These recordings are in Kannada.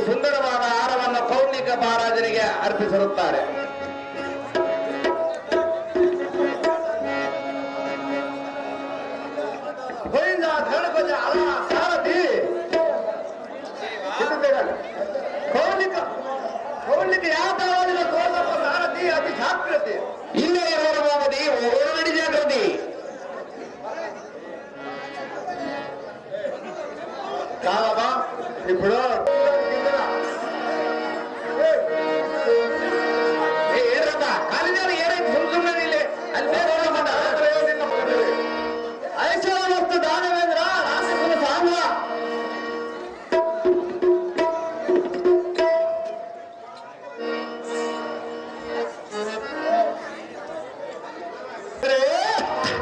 ಸುಂದರವಾದ ಆಹಾರವನ್ನು ಪೌರ್ಣಿಕ ಮಹಾರಾಜನಿಗೆ ಅರ್ಪಿಸಿರುತ್ತಾರೆ. ಪೌರ್ಣಿಕ ಯಾವ ತರವಾದ ತೋರ್ಸಪ್ಪ ಸಾರಥಿ ಅತಿ ಜಾಗ್ರತೆ ಇಲ್ಲೇ ಹೊರಬಾಗದಿ ಓಡಿ ಜಾಗೃತಿ కాలమా ఇప్పుడు ఏరబ్బా కాలిదారు ఏరైతే సుందరని ఇల్లే ಅಲ್ಲಿ ಬೇರೆ ಹೋಗಬೇಡ ಐಶ್ವರ್ಯ ಮತ್ತು ದಾನವೇಂದ್ರ ರಾಷ್ಟ್ರಕುಲ ಸಾಂಗ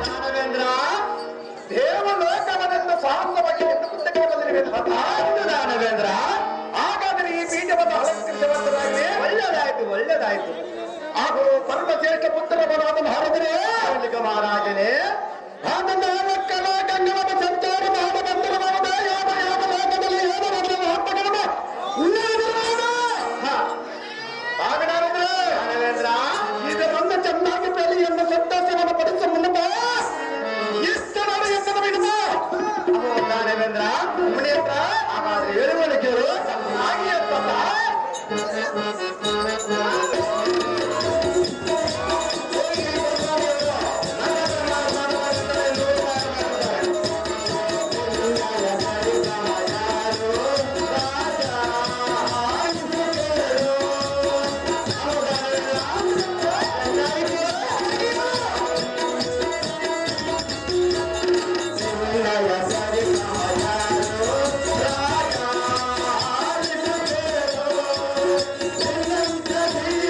ದಾನವೇಂದ್ರ ದೇವಲೋಕವನೆಂದು ಸಾಂಗವಾಗಿ ಮುಂದಕ್ಕೆ ದಾನವೇಂದ್ರ ಹಾಗಾದರೆ ಈ ಪೀಠವನ್ನು ಅಲಂಕರಿಸುವಂತದಾಗಿದೆ. ಒಳ್ಳೆದಾಯ್ತು ಒಳ್ಳೆದಾಯ್ತು. ಹಾಗೂ ಪರಮಶ್ರೇಷ್ಠ ಪುತ್ರನಾದ ಮಹಾರಾಜನೇ ಮಹಾರಾಜನೇ ಗಂಗವ ಸಂಚಾರ ಮಹಾಭಕ್ತರ ಯಾವ ಯಾವ ಲೋಕದಲ್ಲಿ ಏನು ದಾನವೇಂದ್ರ ಈಗ ಬಂದ ಚೆನ್ನಾಗಿ ಬೆಳಿ ಎಂಬ ಸಂತೋಷವನ್ನು ಪಡಿಸುವ ಮುನ್ನ ಎಷ್ಟು ನೋಡಿ ಎಂಬುದು ಬಿಡುವ ದಾನವೇಂದ್ರ ಮುನಿ ಹತ್ರ ಹಾಗಾದ್ರೆ ಹೇಳುವಳಿಕೆಯರು ಚೆನ್ನಾಗಿ ಅಂತ Thank you.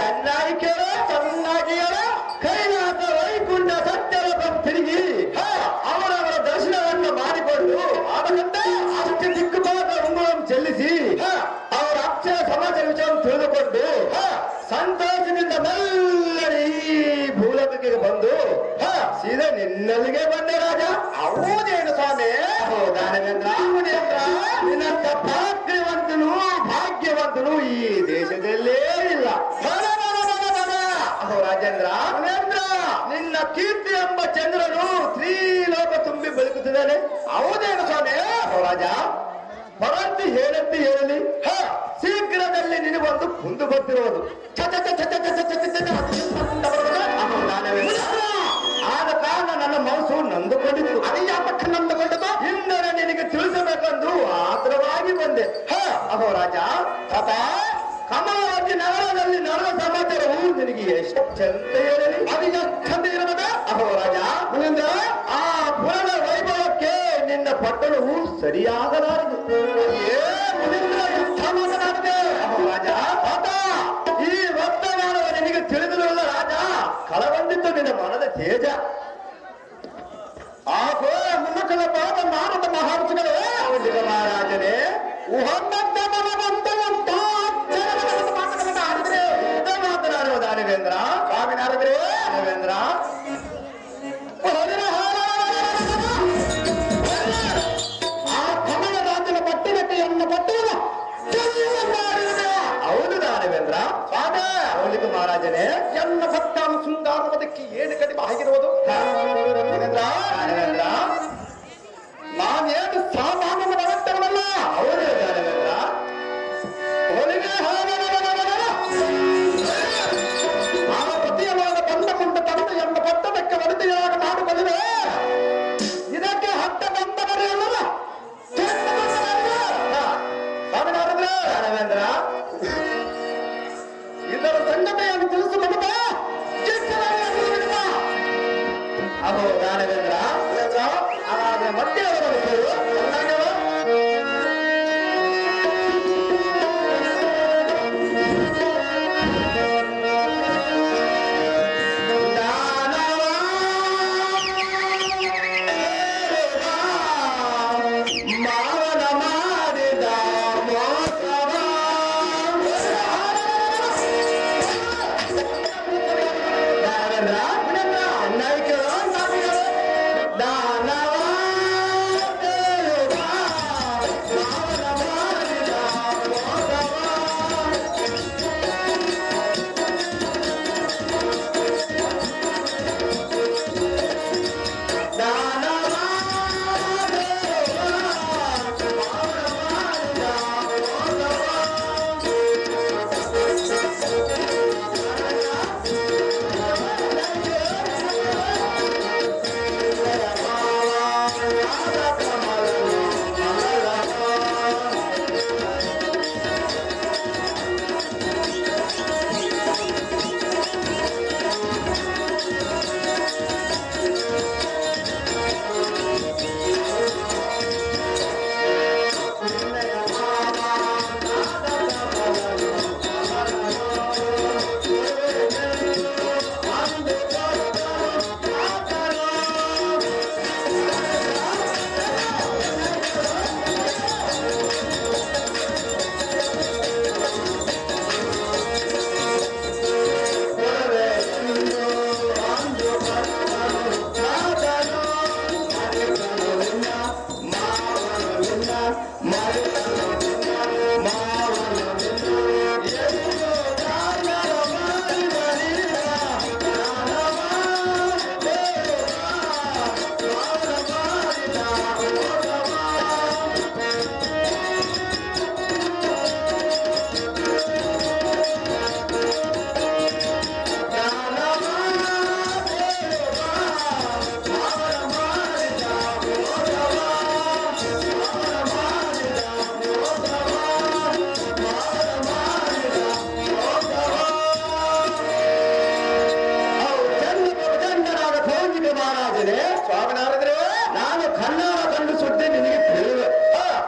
ಚೆನ್ನಾಗಿ ಕೇಳ, ಚೆನ್ನಾಗಿ ಹೇಳ. ಕೈಲಾಸ ವೈಕುಂಠ ಸತ್ಯಲೋಕಂ ತಿರುಗಿ ಅವರವರ ದರ್ಶನವನ್ನು ಮಾಡಿಕೊಂಡು ಅದಕ್ಕಂತ ಅಷ್ಟು ದಿಕ್ಕುಪಾದ ಉಂಗುರವನ್ನು ಚೆಲ್ಲಿಸಿ ಅವರ ಅಕ್ಷರ ಸಮಾಜ ವಿಷಯವನ್ನು ತಿಳಿದುಕೊಂಡು ಸಂತೋಷದಿಂದ ಮೆಲ್ಲನೆ ಈ ಭೂಲೋಕಕ್ಕೆ ಬಂದು ಸೀದಾ ನಿನ್ನಲ್ಲಿಗೆ ಬಂದೆ ರಾಜ. ಹೌದೇನು ಸ್ವಾಮಿ? ದಾನವೇಂದ್ರ, ನಿನ್ನಂತ ಪರಾಕ್ರಮವಂತನು ಭಾಗ್ಯವಂತನು ಈ ದೇಶದಲ್ಲೇ ಇಲ್ಲ. ರಾಜೇಂದ್ರ, ನಿನ್ನ ಕೀರ್ತಿ ಎಂಬ ಚಂದ್ರನು ತ್ರಿಲೋಕ ತುಂಬಿ ಬೆಳಗುತ್ತಿದ್ದಾನೆ. ಹೌದೇನು ಸ್ವಾಮಿ? ರಾಜ, ಪರಂತಿ ಹೇಳಂತೆ ಹೇಳಲಿ, ಶೀಘ್ರದಲ್ಲಿ ನಿನಗೊಂದು ಕುಂದು ಬರ್ತಿರುವುದು. ಆದ ಕಾರಣ ನನ್ನ ಮನಸ್ಸು ನೊಂದುಕೊಂಡಿತ್ತು. ಅದು ಯಾಕೆ ನೊಂದುಕೊಂಡದು? ಹಿಂದೆ ನಿನಗೆ ತಿಳಿಸಬೇಕೆಂದು ಆತರವಾಗಿ ಬಂದೆ. ಅಹೋ ರಾಜ, ಕಮಲಾವತಿ ನಗರದಲ್ಲಿ ನಡೆದ ಸಮಾಚಾರವು ನಿನಗೆ ಎಷ್ಟು ಚಂದ ಹೇಳಲಿ, ಅದು ಚಂದ ಇರಬೇಕ. ಅಹೋ ರಾಜ, ಆ ಪುರದ ವೈಭವಕ್ಕೆ ನಿನ್ನ ಪಟ್ಟಣವು ಸರಿಯಾಗಲಾರದು. ಮಾತನಾಡಿದೆ. ಅಹೋ ರಾಜ, ಈ ವರ್ತಮಾನವ ನಿನಗೆ ತಿಳಿದಿರಲ್ಲ ರಾಜ. ಕಳವಂದಿತ್ತು ನಿನ್ನ ಮನದ ತೇಜ. ಆಗೋ ಮುನ್ನಕಲ ಪಾದ ಮಾನದ ಮಹಾರುಚಿಗಳೇ ಮಹಾರಾಜನೇ ಮಾತನಾಡುವ ದಾನವೇಂದ್ರ. ಸ್ವಾಮಿನಾರದ್ರೆ ದಾನವೇಂದ್ರ, ಆ ಕಮಲರಾಜನ ಪಟ್ಟಣಕ್ಕೆ ಎನ್ನ ಪಟ್ಟಣ. ಹೌದು ದಾನವೇಂದ್ರ. ಸ್ವಾಮಿ ಅವಳಿಗೆ ಮಹಾರಾಜನೇ, ಎನ್ನ ಪಟ್ಟಣ ಸುಂದರವದಕ್ಕೆ ಏನು ಕಡಿಮೆ ಆಗಿರುವುದು? ದಾನವೇಂದ್ರ, ನಾನೇನು ಸಾಮಾನ್ಯ ನವಂತರವಲ್ಲ. ಹೌದು ದಾನವೇಂದ್ರ. ಹೊಲಿಗೆ ಆ ಪತಿಯವಾದ ಬಂದಕೊಂಡ ತಂದೆ ಎಂಬ ಪಟ್ಟಣಕ್ಕೆ ವರದಿಯಾಗಿ ಮಾಡಿಕೊಳ್ಳುವೆ. ಇದಕ್ಕೆ ಹಟ್ಟ ಬಂದ ಬರೆಯಲ್ಲ ಸ್ವಾಮಿನಾರದ್ರೆ ದಾನವೇಂದ್ರ, ಇದರ ಸಂಗತಿಯನ್ನು ತಿಳಿಸಿಕೊಂಡು ಅಹೋ ದಾನವೇಂದ್ರ, ಹಾಗಾದ್ರೆ ಮತ್ತೆ ಅವರು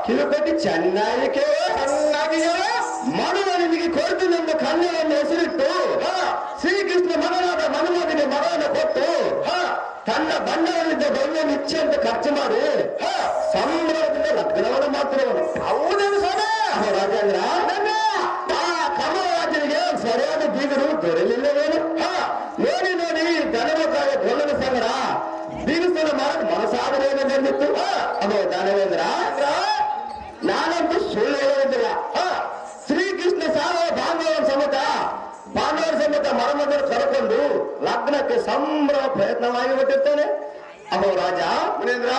ಕಿರುಪಟ್ಟಿ ಚೆನ್ನಾಗಿ ಚೆನ್ನಾಗಿ ಮನುವ ನಿನಗೆ ಕೊಡ್ತೀನೆಂದು ಕಣ್ಣೆಯನ್ನು ಹೆಸರಿಟ್ಟು ಲಕ್ಷ ಅಂತ ಖರ್ಚು ಮಾಡಿ ಸಂಭ್ರಮದಿಂದ ಲಗ್ನವನ್ನು ಮಾಡ್ತಿರೋನು. ಹೌದೇನು ಸ್ವಾಮಿ? ರಾಜೇಂದ್ರ, ಆ ಕಮಲರಾಜನಿಗೆ ಸರಿಯಾದ ಬೀಗರು ದೊರೆಯಲಿಲ್ಲವೇನು? ನೋಡಿ ನೋಡಿ ಧನಮಕಾಯ ಗೋಲನ ಸಂಗಡ ಬೀಗಸ್ಥಾನ ಮಾಡಕ್ ಮನಸಾದರೆ ಬಂದಿತ್ತು. ಅದು ದಾನವೇಂದ್ರ, ನಾನಂತೂ ಸುಳ್ಳು ಹೇಳುವುದಿಲ್ಲ. ಶ್ರೀಕೃಷ್ಣ ಸಾವ ಪಾಂಡವರ ಸಮೇತ ಮರಮಂದಿರ ಕರ್ಕೊಂಡು ಲಗ್ನಕ್ಕೆ ಸಂಭ್ರಮ ಪ್ರಯತ್ನವಾಗಿ ಬಿಟ್ಟಿರ್ತಾನೆ. ಅಹೋ ರಾಜ ಮುನೇಂದ್ರ,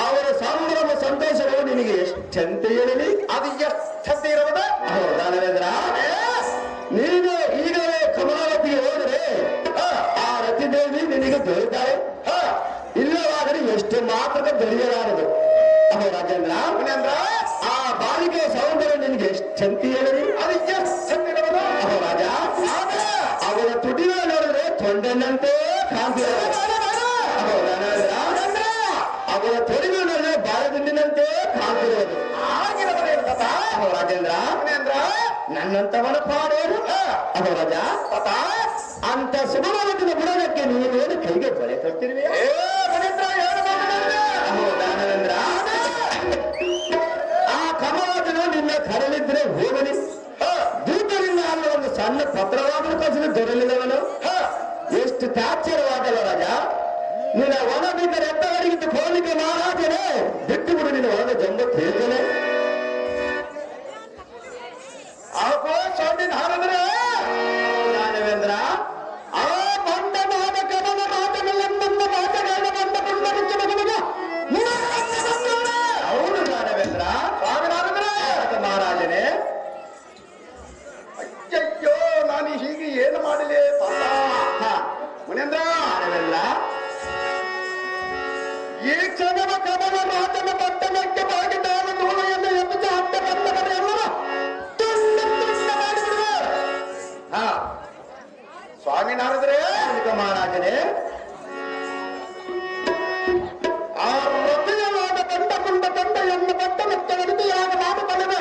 ಅವರ ಸಂಭ್ರಮ ಸಂತೋಷಗಳು ನಿನಗೆ ಎಷ್ಟಂತ ಹೇಳಲಿ? ಅದು ಎಷ್ಟಂತ ಇರೋದ? ಅಹೋ ದಾನವೇಂದ್ರ, ನೀನು ಈಗಲೇ ಕಮಲಾವತಿಗೆ ಹೋದರೆ ಆ ರತಿದೇವಿ ನಿನಗೆ ದೊರೆತಾಳೆ. ಇಲ್ಲವಾದರೆ ಎಷ್ಟು ಮಾತ್ರ ದೊರೆಯಲಾರದು. ಅಹೋ ರಾಜೇಂದ್ರ, ಮುನೇಂದ್ರ, ಆ ಬಾಲಿಕೆಯ ಸೌಂದರ್ಯ ನಿನಗೆ ಎಷ್ಟಂತ ಹೇಳಲಿ? ಅದು ಎಷ್ಟಂತ ಇರೋದ? ಅಹೋ ರಾಜ, ಅವಳ ತುಟಿನ ನೋಡಿದ್ರೆ ತೊಂಡನಂತೆ ಕಾಣ್ತಿರೋದು. ಅಹೋ ದಾನವೇಂದ್ರ, ಅವಳ ತೊಡಿನ ನೋಡಿದ್ರೆ ಬಾಳದಿಂಡಿನಂತೆ ಕಾಣ್ತಿರೋದು. ಆಗಿರಬಾರೇನು ತಾತ? ಅಹೋ ರಾಜೇಂದ್ರ, ಮುನೇಂದ್ರ, ನನ್ನಂತವನ ಪಾಡೇನು? ಅಹೋ ರಾಜ, ತಾತ, ಅಂತ ಸುಮನವತಿನ ಬುಡಗಕ್ಕೆ ನೀವೇನು ಕೈಗೆ ಬಳೆ ಕಟ್ಟಿರುವೆ? ಏ ಮುನೇಂದ್ರ, ಏನು ಮಾತನಾಡಿದೆ? ಅಹೋ ದಾನವೇಂದ್ರ, ಆ ಕಮಲವತಿನ ನಿನ್ನ ಕರಲಿದ್ರೆ ಹೋಗಲಿ. ದೂತರಿಂದ ಅಲ್ಲ ಒಂದು ಸಣ್ಣ ಪತ್ರವಾದರೂ ಕಳಿಸಲು ದೊರೆಯಲಿಲ್ಲವನು. ಎಷ್ಟು ತಾತ್ಸರ್ಯವಾದಲ್ಲ ರಾಜ. ನಿನ್ನ ಒಣ ಬಿದ್ದರೆ ಎತ್ತಗಡಿಗಿದ್ದು ಕೋಲಿಕೆ ಮಹಾರಾಜನೇ ಬಿಟ್ಟು ಬಿಡು ನಿನ್ನ ಒಳಗೆ ಜಂಬತ್ ಹೇಳ್ತೇನೆ. ಆಗೋ ಸ್ವಾಮಿ ಹಾರಿದ್ರೆ ದಾನವೇಂದ್ರ, ಆ ಬಂಡ ಮಾಡ ಕಮಲ ಮಾತಗಳೆಂಬ ಮಾತುಗಳನ್ನ ಬಂದ ಪುಣ್ಯ ಹೌದು ದಾನವೇಂದ್ರ, ಸ್ವಾಮಿ ಹಾರಿದ್ರೆ ಮಹಾರಾಜನೇ. ಅಯ್ಯಯ್ಯೋ, ನಾನು ಹೀಗೆ ಏನು ಮಾಡಲಿ ತಾತ? ಮುನೇಂದ್ರ, ದಾನವೇಂದ್ರ, ಈ ಕ್ಷಣದ ಕಮಲ ಮಾತನ ಪಟ್ಟಣಕ್ಕೆ ಬಾಗಿ ನಾನು ಧೂಳೆಯನ್ನು ಎಬ್ಬಿಸಿ ಹತ್ತ ಬಂದವರೆಲ್ಲರ ತುಂಡ ತುಂಡ ಮಾಡಿಬಿಡುವೆ. ಸ್ವಾಮಿ ನಾರದ್ರೆ ಮಹಾರಾಜನೇ, ಆ ರತಿಯವಾದ ಬಂಡ ಮುಂಡ ತಂಡೆಯನ್ನು ಪಟ್ಟಣಕ್ಕೆ ವರದಿಯಾದ ನಾನು ಬಲದ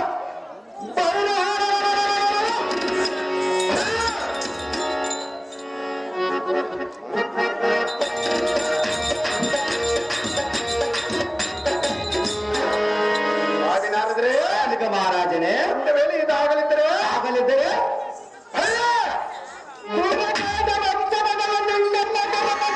ಬಯಲು ಸ್ವಾಮಿ ನಾರದ್ರೆ ಮಹಾರಾಜನೇ, ಒಂದು ವೇಳೆ ಇದಾಗಲಿದ್ದರೆ ಆಗಲಿದ್ದರೆ ಅಲ್ಲ, ಗುರುನಾಥ ವಂಶವದವನಿಂದೆಲ್ಲ ಕರಮಗ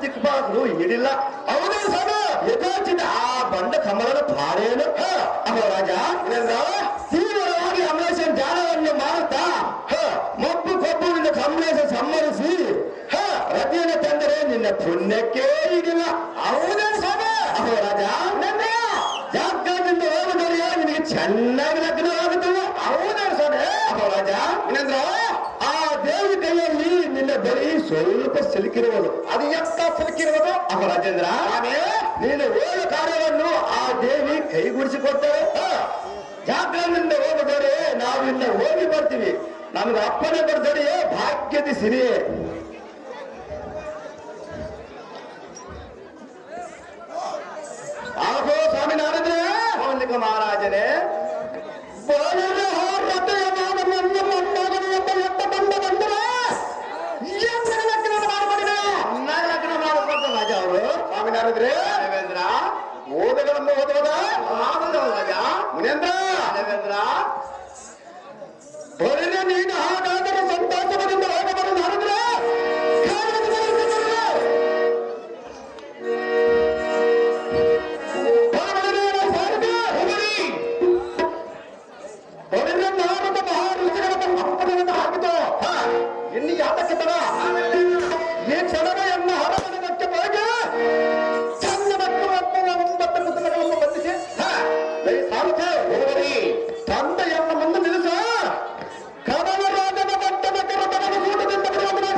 ದಿಕ್ಪಾದ್ರು ಹಿಡಿಲ್ಲ. ಹೌದು ಸಮ ಯಥಾಚಿತ ಆ ಬಂಡ ಕಮಲದ ಭಾರೇನು ಅವ ರಾಜ ತೀವ್ರವಾಗಿ ಕಮಲೇಶನ ಜಾಲವನ್ನು ಮಾಡುತ್ತಾ ಮಬ್ಬು ಕೊಬ್ಬುವಿನ ಕಮಲೇಶ ಸಮ್ಮರಿಸಿ ರತಿಯನ್ನು ತಂದರೆ ನಿನ್ನ ಪುಣ್ಯಕ್ಕೇ ಹಿಡಿಲ್ಲ. ಹೌದೇ ಸಮ ಅವ ರಾಜ ಜಾಗ್ರದಿಂದ ಹೋಗುತ್ತದೆಯೋ ನಿನಗೆ ಚೆನ್ನಾಗಿ ಲಗ್ನವಾಗುತ್ತದೆ. ಹೌದೇ ಸಮ ಅವ ರಾಜ ಆ ದೇವಿ ಕೈಯಲ್ಲಿ ನಿನ್ನ ಬಳಿ ಸ್ವಲ್ಪ ಸಿಲುಕಿರುವುದು. ಅದು ಎಂತ ಸಿಲುಕಿರುವುದು ಅವ ರಾಜೇಂದ್ರ? ನೀನು ಹೋದ ಕಾರ್ಯವನ್ನು ಆ ದೇವಿ ಕೈಗೂಡಿಸಿಕೊಡ್ತಾರೆ. ಜಾಗ್ರದಿಂದ ಹೋಗದೊಡೆ ನಾವಿನ್ನ ಹೋಗಿ ಬರ್ತೀವಿ. ನಮ್ಗೆ ಅಪ್ಪನೇ ಬರ್ದೊಡೆಯೇ ಭಾಗ್ಯದ ಸಿರಿ. ಆಗೋ ಸ್ವಾಮಿನಾರಾಯಣರೇ, ಮೌಲಿಕ ಮಹಾರಾಜನೇ, ಲಗ್ನ ಮಾಡಿಕೊಡ್ತ ರಾಜ ಅವರು. ಸ್ವಾಮಿನಾರಾಯಣರೇ, ದೇವೇಂದ್ರ ಓದಗಳನ್ನು ಓದೋದ ರಾಜ ಮುನೇಂದ್ರ ದೇವೇಂದ್ರ ಬರೀ ನೀನು ಹಾಗಾದರೆ ಸಂತೋಷದಿಂದ ಹೋಗಬಾರದು ಮಾಡಿದ್ರೆ ನಾರದ ಮಹಾಋಷಿಗಳ ಅಪ್ಪಣೆಯನ್ನು ಹಾಕಿತು. ಇನ್ನು ಯಾತಕ್ಕೆ ತರ ಈ ಕ್ಷಣವೆಯನ್ನು ಹರಮನಕ್ಕೆ ಹೋಗಿ ಸಣ್ಣ ಮಕ್ಕಳು 9 ಪುಸ್ತಕಗಳನ್ನು ಬಂಧಿಸಿ ಸಾಧ್ಯ ಹೋಗಿ ತಂದೆಯನ್ನು ಮುಂದೆ ನಿಲ್ಲಿಸ ಕದನ ರಾಜನ ದಟ್ಟನ ಕರತನ ಕೂಟದಿಂದ ಬಿಡುವಂತೆ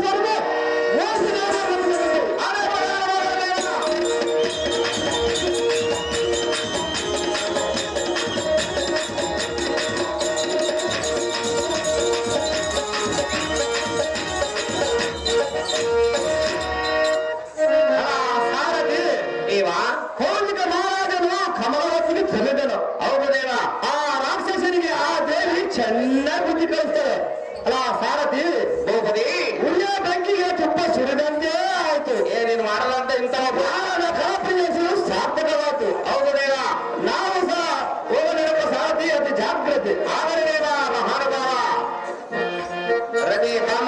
ಹೋಲಿಕ ಮಹಾರಾಜನು ಕಮಲವತ್ತಿಗೆ ಚೆಲ್ಲಿದನು. ಹೌದೇವ ಆ ರಾಕ್ಷಸನಿಗೆ ಆ ದೇವಿ ಚೆನ್ನಾಗಿ ಬುದ್ಧಿ ಕಲಿಸ್ತಾರೆ. ಅಲ್ಲ ಸಾರಥಿ ಗೋಪದಿ ಉಳಿಯ ಬೆಂಕಿಗೆ ತುಪ್ಪ ಸುರಿದಂತೆ ಆಯ್ತು. ಏನೇನು ಮಾಡದಂತೆ ಇಂತಹ ಭಾರತ ಕಾಪಿಸಲು ಸಾರ್ಥಕವಾಯ್ತು. ಹೌದೇವ ನಾವು ಸಹ ಹೋಗಲಿರುವ ಸಾರಥಿ ಅತಿ ಜಾಗ್ರತೆ ಆಗಲೇವ ಮಹಾನುಭಾವ ರವಿ ಕಾಮ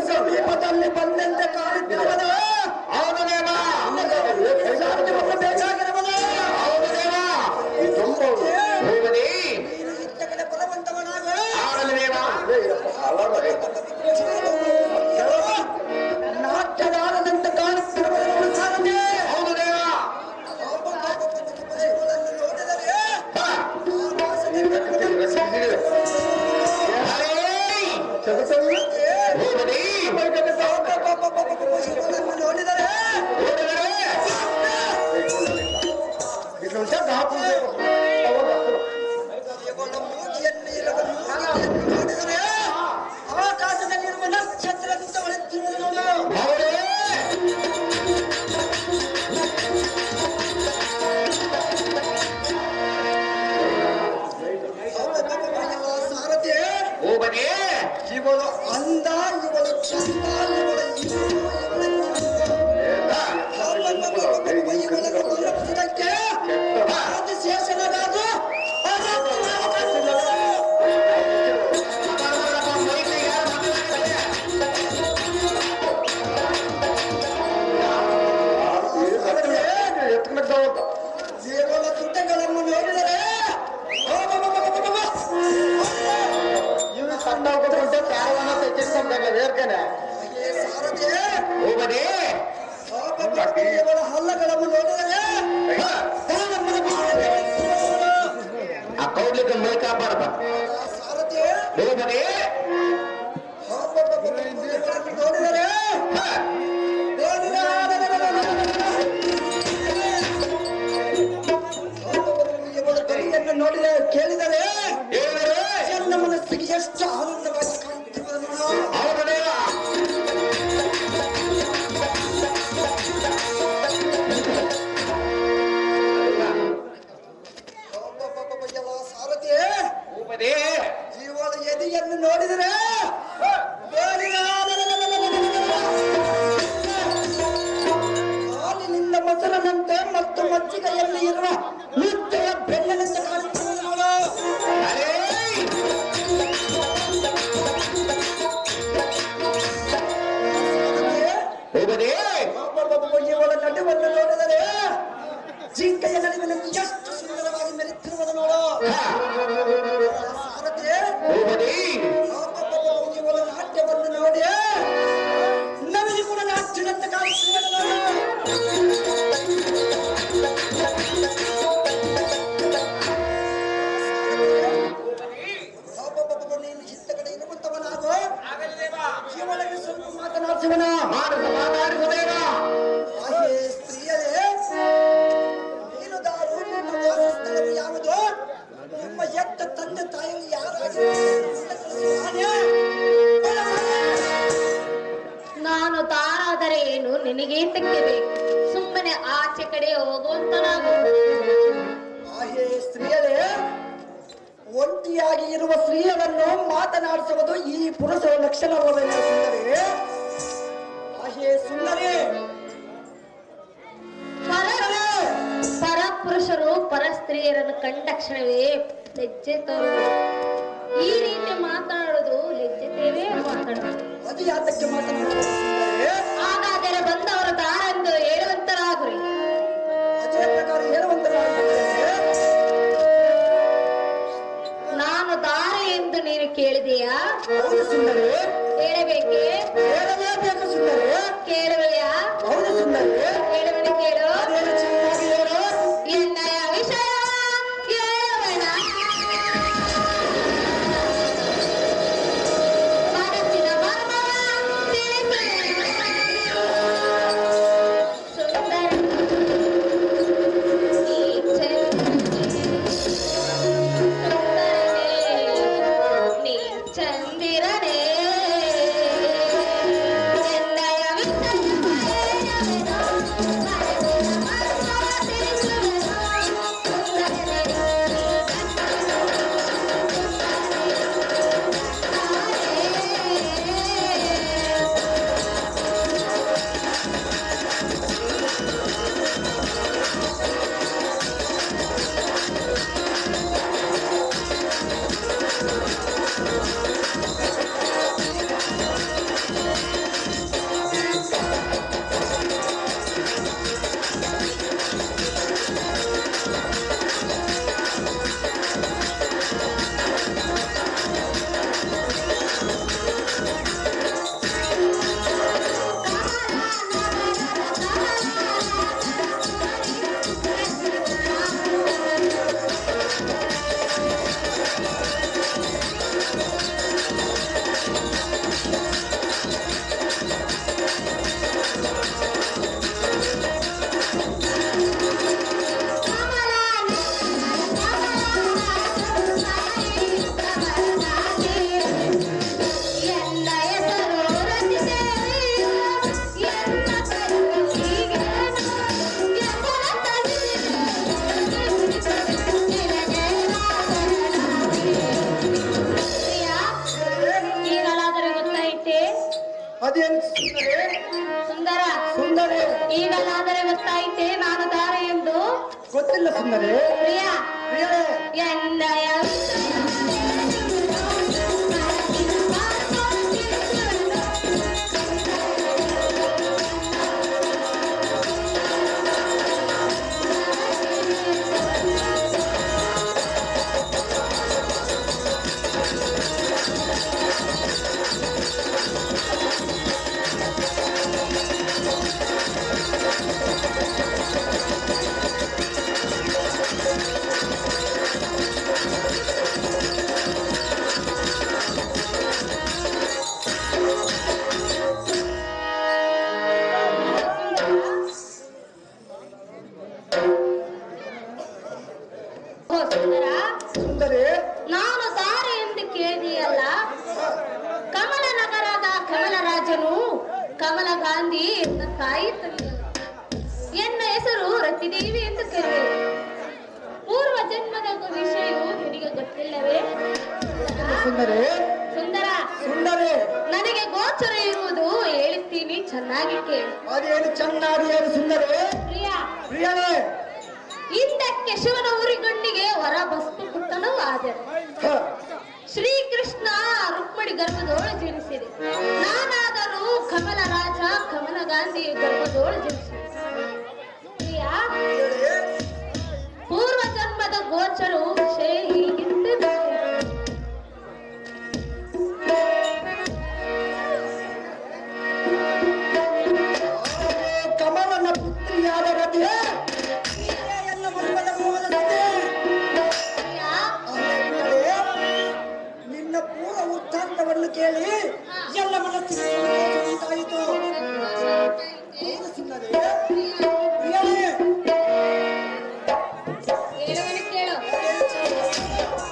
ಸಮೀಪದಲ್ಲಿ ಬಂದಂತೆ ಕಾಣುತ್ತಿರುವನ ಅವನು ದೇವ ಬೇಕಾಗಿರುವನ ಅವನು ದೇವ ಭೂಮಿ ಬಲವಂತವನಾಗ ಅವನು ದೇವ ಚದುರ್ತಲ್ಲ ಹೋಗಲಿ. ನೋಡಿದರೆ ಇನ್ನು ನಿಮಿಷ ಗಾಪು ನೋಡಿದರೆ ಆಕಾಶದಲ್ಲಿರುವ ನಕ್ಷತ್ರದಿಂದ ಹೊಳೆಯುತ್ತಿರುವುದು ನೋಡು. ಹೌದೇ? ಸಾರಥಿ ಹೋಗಲಿ. ಇವಳು ಅಂದ, ಇವಳು ಚಂದ, ಇವಳು ಇವಳಕ್ಕೆ ಶೇಷನಾದ ಜೀವನ ತುಟ್ಟಗಳನ್ನು ನೋಡಿದರೆ ಇವು ಸಣ್ಣ ಹೋಗೋದ್ರಿಂದ ಚಾರವನ್ನ ತೆಗೆದುಕೊಂಡಾಗ ಬೇರ್ಕನೆ ಸಾರಥಿ ಹೋಗಲಿ. ಇವಳ ಹಲ್ಲಗಳನ್ನು ನೋಡಿದರೆ ಆ ಕೌಡ್ಲಿಕ್ಕೆ ಮೈ ಕಾಪಾಡಪ್ಪ. ಸಾರಥಿ ಹೋಗಲಿ. ಇವಳನ್ನು ನೋಡಿದರೆ ಇವಳ ಧ್ವನಿಯನ್ನು ನೋಡಿದರೆ ಕೇಳಿದರೆ ಹೇಳಿದರೆ ನನ್ನ ಮನಸ್ಸಿಗೆ ಎಷ್ಟು ಆನಂದವಾಗಿ ಕಾಣುತ್ತಿರುವುದು. ಹೌದನೇ? ಸಾರಥಿ ಹೋಗಲಿ. ಇವಳ ಎದೆಯನ್ನು ನೋಡಿದರೆ ಹಾಲಿನಿಂದ ಮೊಸರನಂತೆ ಮತ್ತು ಮಜ್ಜಿಗೆಯಲ್ಲಿ ಇರುವ ಮುದ್ದೆಯ ಬೆಣ್ಣೆನಂತೆ ಕಾಣುತ್ತಿರುವುದು ನೋಡು. ಅರೇ! ಹೋಗಲಿ. ಇವಳ ನಡುವನ್ನು ನೋಡಿದರೆ ಜಿಂಕೆಯ ನಡುವಿನಲ್ಲಿ ಎಷ್ಟು ಸುಂದರವಾಗಿ ಮೆರೆತಿರುವುದು ನೋಡು. ಸಾರಥಿ ಹೋಗಲಿ. ಇವಳ ನಾಟ್ಯವನ್ನು ನೋಡಿ ನಮಗೆ ಕೂಡ ನಾಟ್ಯದಂತೆ ಕಾಣಿಸುವುದು ನೋಡು. ನೀನು ಇತ್ತ ಕಡೆ ಇರುವಂತವನಾಗು. ಇವಳನ್ನು ಸ್ವಲ್ಪ ಮಾತನಾಡಿಸುವನ. ಮಾತಾಡಿಸುವುದೇನೋ? ಸ್ತ್ರೀಯರೇ, ನೀನುದಾರು ನಿನ್ನ ವಾಸಸ್ಥಳವು ಯಾವುದು? ನಿಮ್ಮ ಎತ್ತ ತಂದೆ ತಾಯಿಗಳು ನಾನು ತಾರಾದರೆ ಏನು ನಿನಗೇತಕ್ಕೆ ಬೇಕು? ಸುಮ್ಮನೆ ಆಚೆ ಕಡೆ ಹೋಗುವಂತ ನಾವು. ಸ್ತ್ರೀಯರೇ, ಒಂಟಿಯಾಗಿ ಇರುವ ಸ್ತ್ರೀಯರನ್ನು ಮಾತನಾಡಿಸುವುದು ಈ ಪುರುಷರ ಲಕ್ಷಣವಲ್ಲ ಸುಂದರಿ. ಸುಂದರಿ ಪರಪುರುಷರು ಪರ ಸ್ತ್ರೀಯರನ್ನು ಕಂಡಕ್ಷಣವೇ ಲಜ್ಜೆ ತೋರುವುದು. ಈ ರೀತಿ ಮಾತನಾಡುವುದು ಲಜ್ಜೆತೇವೇ ಮಾತನಾಡುವುದು. ಅದು ಯಾತಕ್ಕೆ ಮಾತನಾಡುವುದು ಸುಂದರಿ? ಹಾಗಾದರೆ ಬಂದವರು ತಾರೆಂದು ಹೇಳುವಂತರಾಗುರಿ. ಅದೇ ಪ್ರಕಾರ ಹೇಳುವಂತರಾಗುತ್ತದೆ. ನಾನು ದಾರೆ ಎಂದು ನೀನು ಕೇಳಿದೆಯಾ? ಹೌದು ಸುಂದರಿ. ಹೇಳಬೇಕೆ? ಹೇಳಲೇಬೇಕು ಸುಂದರಿ. ಕೇಳುವೆಯಾ? ಹೌದು ಸುಂದರಿ. ಹೇಳುವನು ಕೇಳು. ಅದೇನು ಚೆನ್ನಾಗಿ ಹೇಳು. ಎನ್ನಯ ವಿಷಯ ಹೇಳುವೆನ. ಮನಸ್ಸಿನ ಮರ್ಮವ ತಿಳಿಸುವೆನ. ಸುಂದರ ನೀ ಚಂದಿರನೇ ಎನ್ನಯ ವಿಷಯ ಅದೇನು ಸುಂದರಿ? ಸುಂದರ ಸುಂದರಿ ಈಗಲಾದರೆ ಗೊತ್ತಾಯಿತೆ ನಾನು ತಾರೆ ಎಂದು. ಗೊತ್ತಿಲ್ಲ ಸುಂದರಿ. ಪ್ರಿಯ ಪ್ರಿಯರೇ, ಎಂದಯ ಸುಂದರ ಸುಂದರಿ ನಾನು ತಾರೆ ಎಂದು ಕೇಳಿದೆಯಲ್ಲ. ಕಮಲ ನಗರದ ಕಮಲರಾಜನು ಕಮಲ ಗಾಂಧಿ ಎನ್ನ ತಾಯಿ ತಂದೆಯಲ್ಲ. ಎನ್ನ ಹೆಸರು ರತಿದೇವಿ ಎಂದು ಕರೆಯುವರು. ಪೂರ್ವ ಜನ್ಮದ ವಿಷಯವು ನಿನಗೆ ಗೊತ್ತಿಲ್ಲವೇ? ಸುಂದರಿ ಸುಂದರ ಸುಂದರಿ ನನಗೆ ಗೋಚರ ಇರುವುದು ಹೇಳುತ್ತೀನಿ, ಚೆನ್ನಾಗಿ ಕೇಳು. ಅದೇನು ಚೆನ್ನಾಗಿ ಹೇಳು ಸುಂದರಿ. ಪ್ರಿಯ ಪ್ರಿಯರೇ, ಹಿಂದಕ್ಕೆ ಶಿವನ ಉರಿಗಣ್ಣಿಗೆ ಹೊರ ಬಸ್ತು ಪುಟ್ಟನೂ ಆದರು. ಹ, ಶ್ರೀಕೃಷ್ಣ ರುಕ್ಮಿಣಿ ಗರ್ಭದೋಳು ಜನಿಸಿದೆ. ನಾನಾದರೂ ಕಮಲ ರಾಜ ಕಮಲ ಗಾಂಧಿ ಗರ್ಭದೋಳು ಜನಿಸಿದೆ. ಪ್ರಿಯ ಪೂರ್ವ ಜನ್ಮದ ಗೋಚರವು ವಿಷಯ ಹೀಗಿತ್ತು. ಕಮಲನ ಪುತ್ರಿಯಾದ ರತಿಯೇ, ಎಲ್ಲ ಮನ್ಮದ ಮೋಹನ ಸತಿ. ಪ್ರಿಯ ನಿನ್ನ ಪೂರ್ವ ವೃತ್ತಾಂತವನ್ನು ಕೇಳಿ ಎಲ್ಲ ಮನಸ್ಸಿಗೆ ಸಂತೋಷವುಂಟಾಯಿತು. ಹೌದು ಸುಂದರಿ. ಪ್ರಿಯರೇ, ಹೇಳುವನು ಕೇಳು.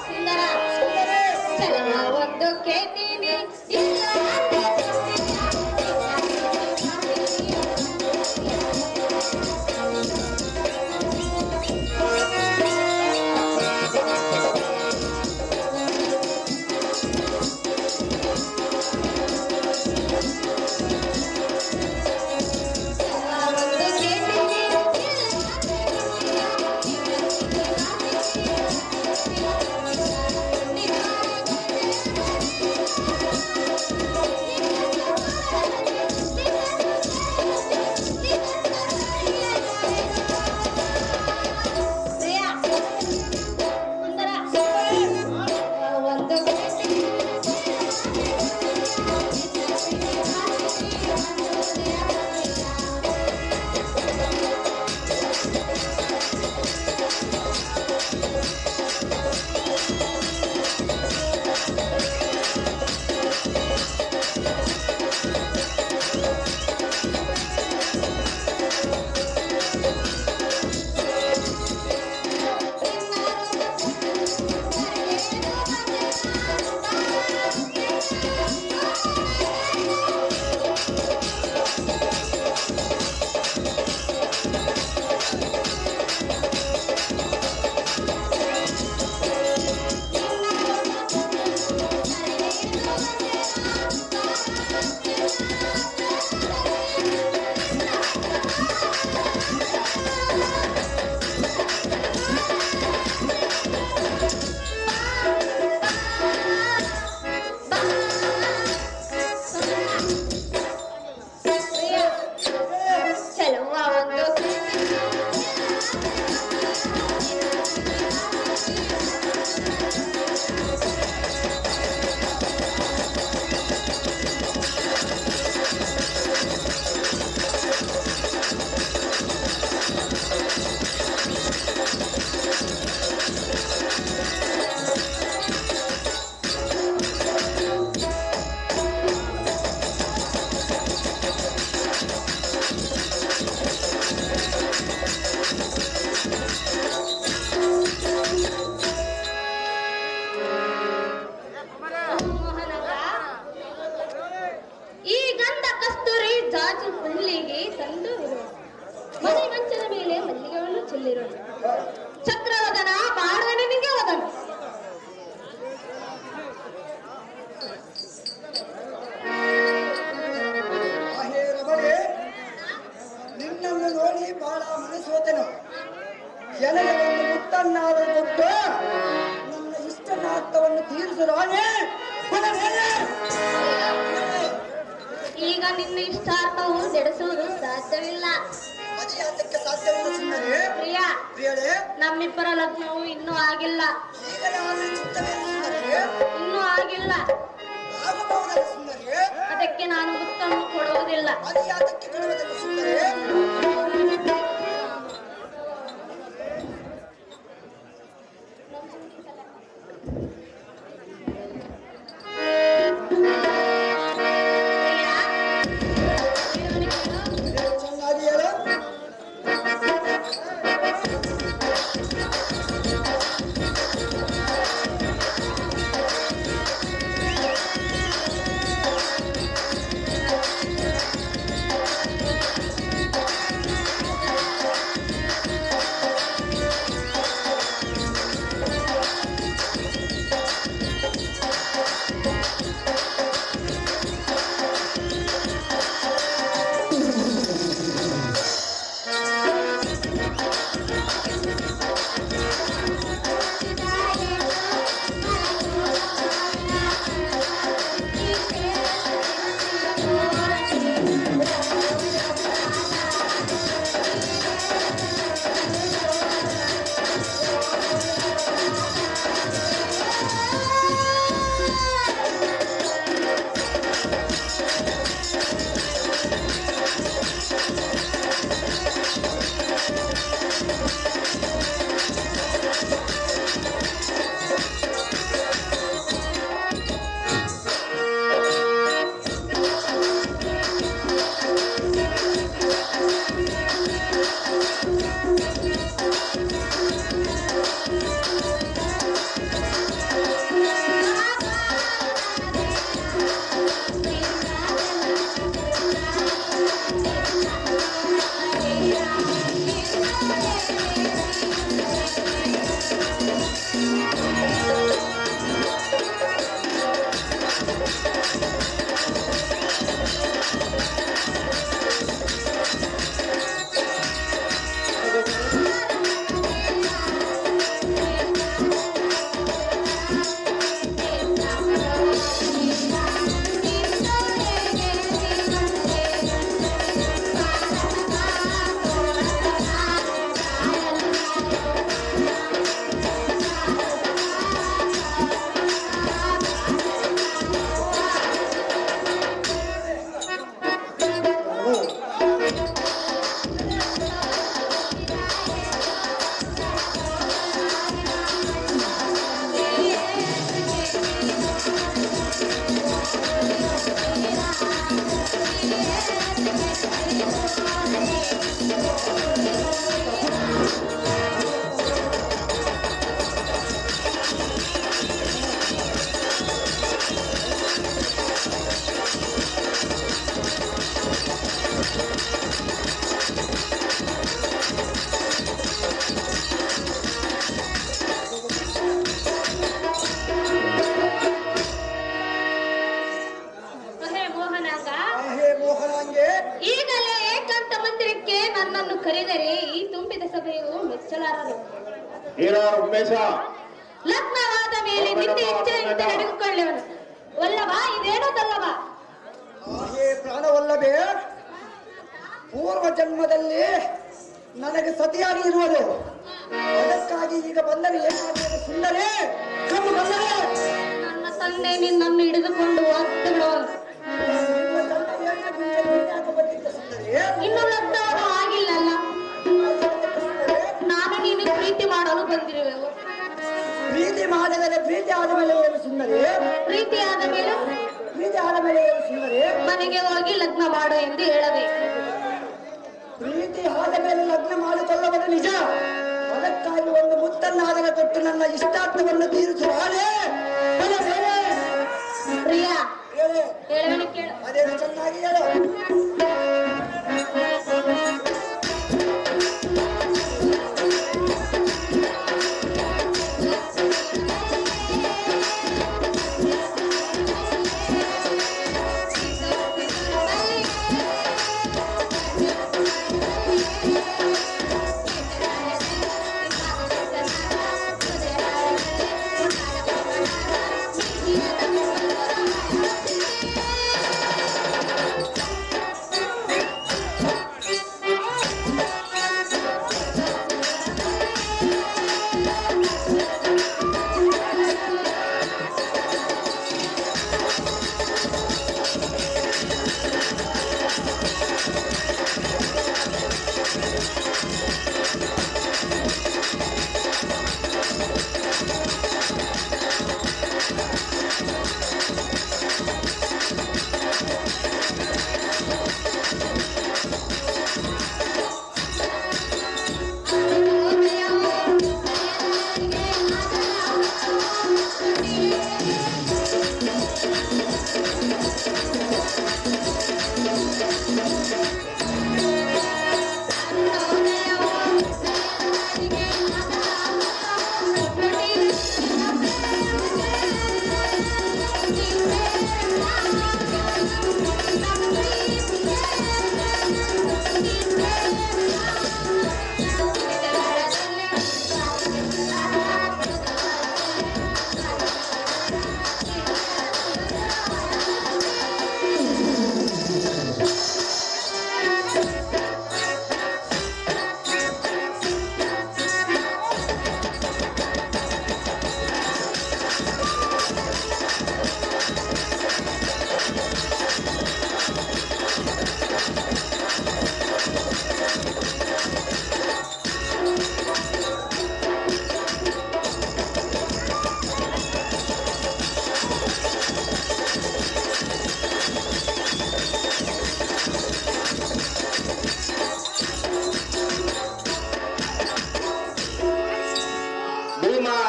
ಸುಂದರ ಸುಂದರಿ ಚಲನ ಒಂದು ಕೇಳ್ತೀನಿ. ತೀರಿಸು ರಾಣಿ ಬಲವೇನೆ. ಈಗ ನಿನ್ನ ಇಷ್ಟಾರ್ಥವು ನಡೆಸುವುದು ಸಾಧ್ಯವಿಲ್ಲ. ಅದಕ್ಕೆ ಸಾಧ್ಯವಿಲ್ಲ ಸುಂದರಿ. ಪ್ರಿಯ, ಪ್ರಿಯಳೇ, ನಮ್ಮಿಬ್ಬರ ಲಗ್ನವು ಇನ್ನೂ ಆಗಿಲ್ಲ. ಈಗ ನಾನು ಚಿತ್ತವೇನು ಸುಂದರಿ? ಇನ್ನೂ ಆಗಿಲ್ಲ. ಆಗಬಹುದಲ್ಲ ಸುಂದರಿ? ಅದಕ್ಕೆ ನಾನು ಮುತ್ತನ್ನು ಕೊಡುವುದಿಲ್ಲ. ಅದು ಯಾತಕ್ಕೆ ಕೊಡುವುದಲ್ಲ ಸುಂದರಿ? ಚೆನ್ನಾಗಿ ಹೇಳು. ಹೇ ಮೋಹನಾಂಗ, ಹೇ ಮೋಹನಾಂಗೆ, ಈಗಲೇ ಏಕಾಂತ ಮಂದಿರಕ್ಕೆ ನನ್ನನ್ನು ಕರೆದರೆ ಈ ತುಂಬಿದ ಸಭೆಯು ಮೆಚ್ಚಲಾರದು. ಉಮೇಶ, ಲಗ್ನವಾದ ಮೇಲೆ ನಿತ್ಯ ಎಚ್ಚರಿಕೆಯಿಂದ ನಡೆದುಕೊಳ್ಳುವನು. ವಲ್ಲಭ, ಇದೇನೋದಲ್ಲವ. ಹೇ ಪ್ರಾಣವಲ್ಲವೇ, ಪೂರ್ವ ಜನ್ಮದಲ್ಲಿ ನನಗೆ ಸತಿಯಾಗಿ ಇರುವುದು. ಅದಕ್ಕಾಗಿ ಈಗ ಬಂದರೆ ಏನಾಗಿದೆ ಸುಂದರಿ? ಕಮ್ಮು ಬಂದರೆ ನನ್ನ ತಂದೆ ನಿನ್ನನ್ನು ಹಿಡಿದುಕೊಂಡು ಹೋಗ್ತು ಬಿಡುವನು. ನಿಮ್ಮ ತಂದೆ ಏಕೆ ಯಾಕೆ ಬಂದಿದ್ದ ಸುಂದರಿ? ಇನ್ನು ಲಗ್ನವೂ ಆಗಿಲ್ಲಲ್ಲ. ನಾನು ನೀನು ಪ್ರೀತಿ ಮಾಡಲು ಬಂದಿರುವೆವು. ಪ್ರೀತಿ ಮಾಡಿದರೆ ಪ್ರೀತಿ ಆದ ಮೇಲೆ ಏನು ಸುಂದರಿ? ಪ್ರೀತಿ ಆದ ಮೇಲೆ ಪ್ರೀತಿ ಆದ ಮೇಲೆ ಏನು ಸುಂದರಿ? ಮನೆಗೆ ಹೋಗಿ ಲಗ್ನ ಮಾಡು ಎಂದು ಹೇಳಬೇಕು. ಪ್ರೀತಿ ಆದ ಮೇಲೆ ಲಗ್ನ ಮಾಡಿಕೊಳ್ಳುವುದು ನಿಜ. ಅದಕ್ಕಾಗಿ ಒಂದು ಮುತ್ತನ್ನಾದರೆ ಕೊಟ್ಟು ನನ್ನ ಇಷ್ಟಾರ್ಥವನ್ನು ತೀರಿಸುವ ಹಾಗೆ ಪ್ರಿಯ, ಹೇಳು. ಹೇಳುವನು ಕೇಳು. ಅದೇನು ಚೆನ್ನಾಗಿ ಹೇಳು.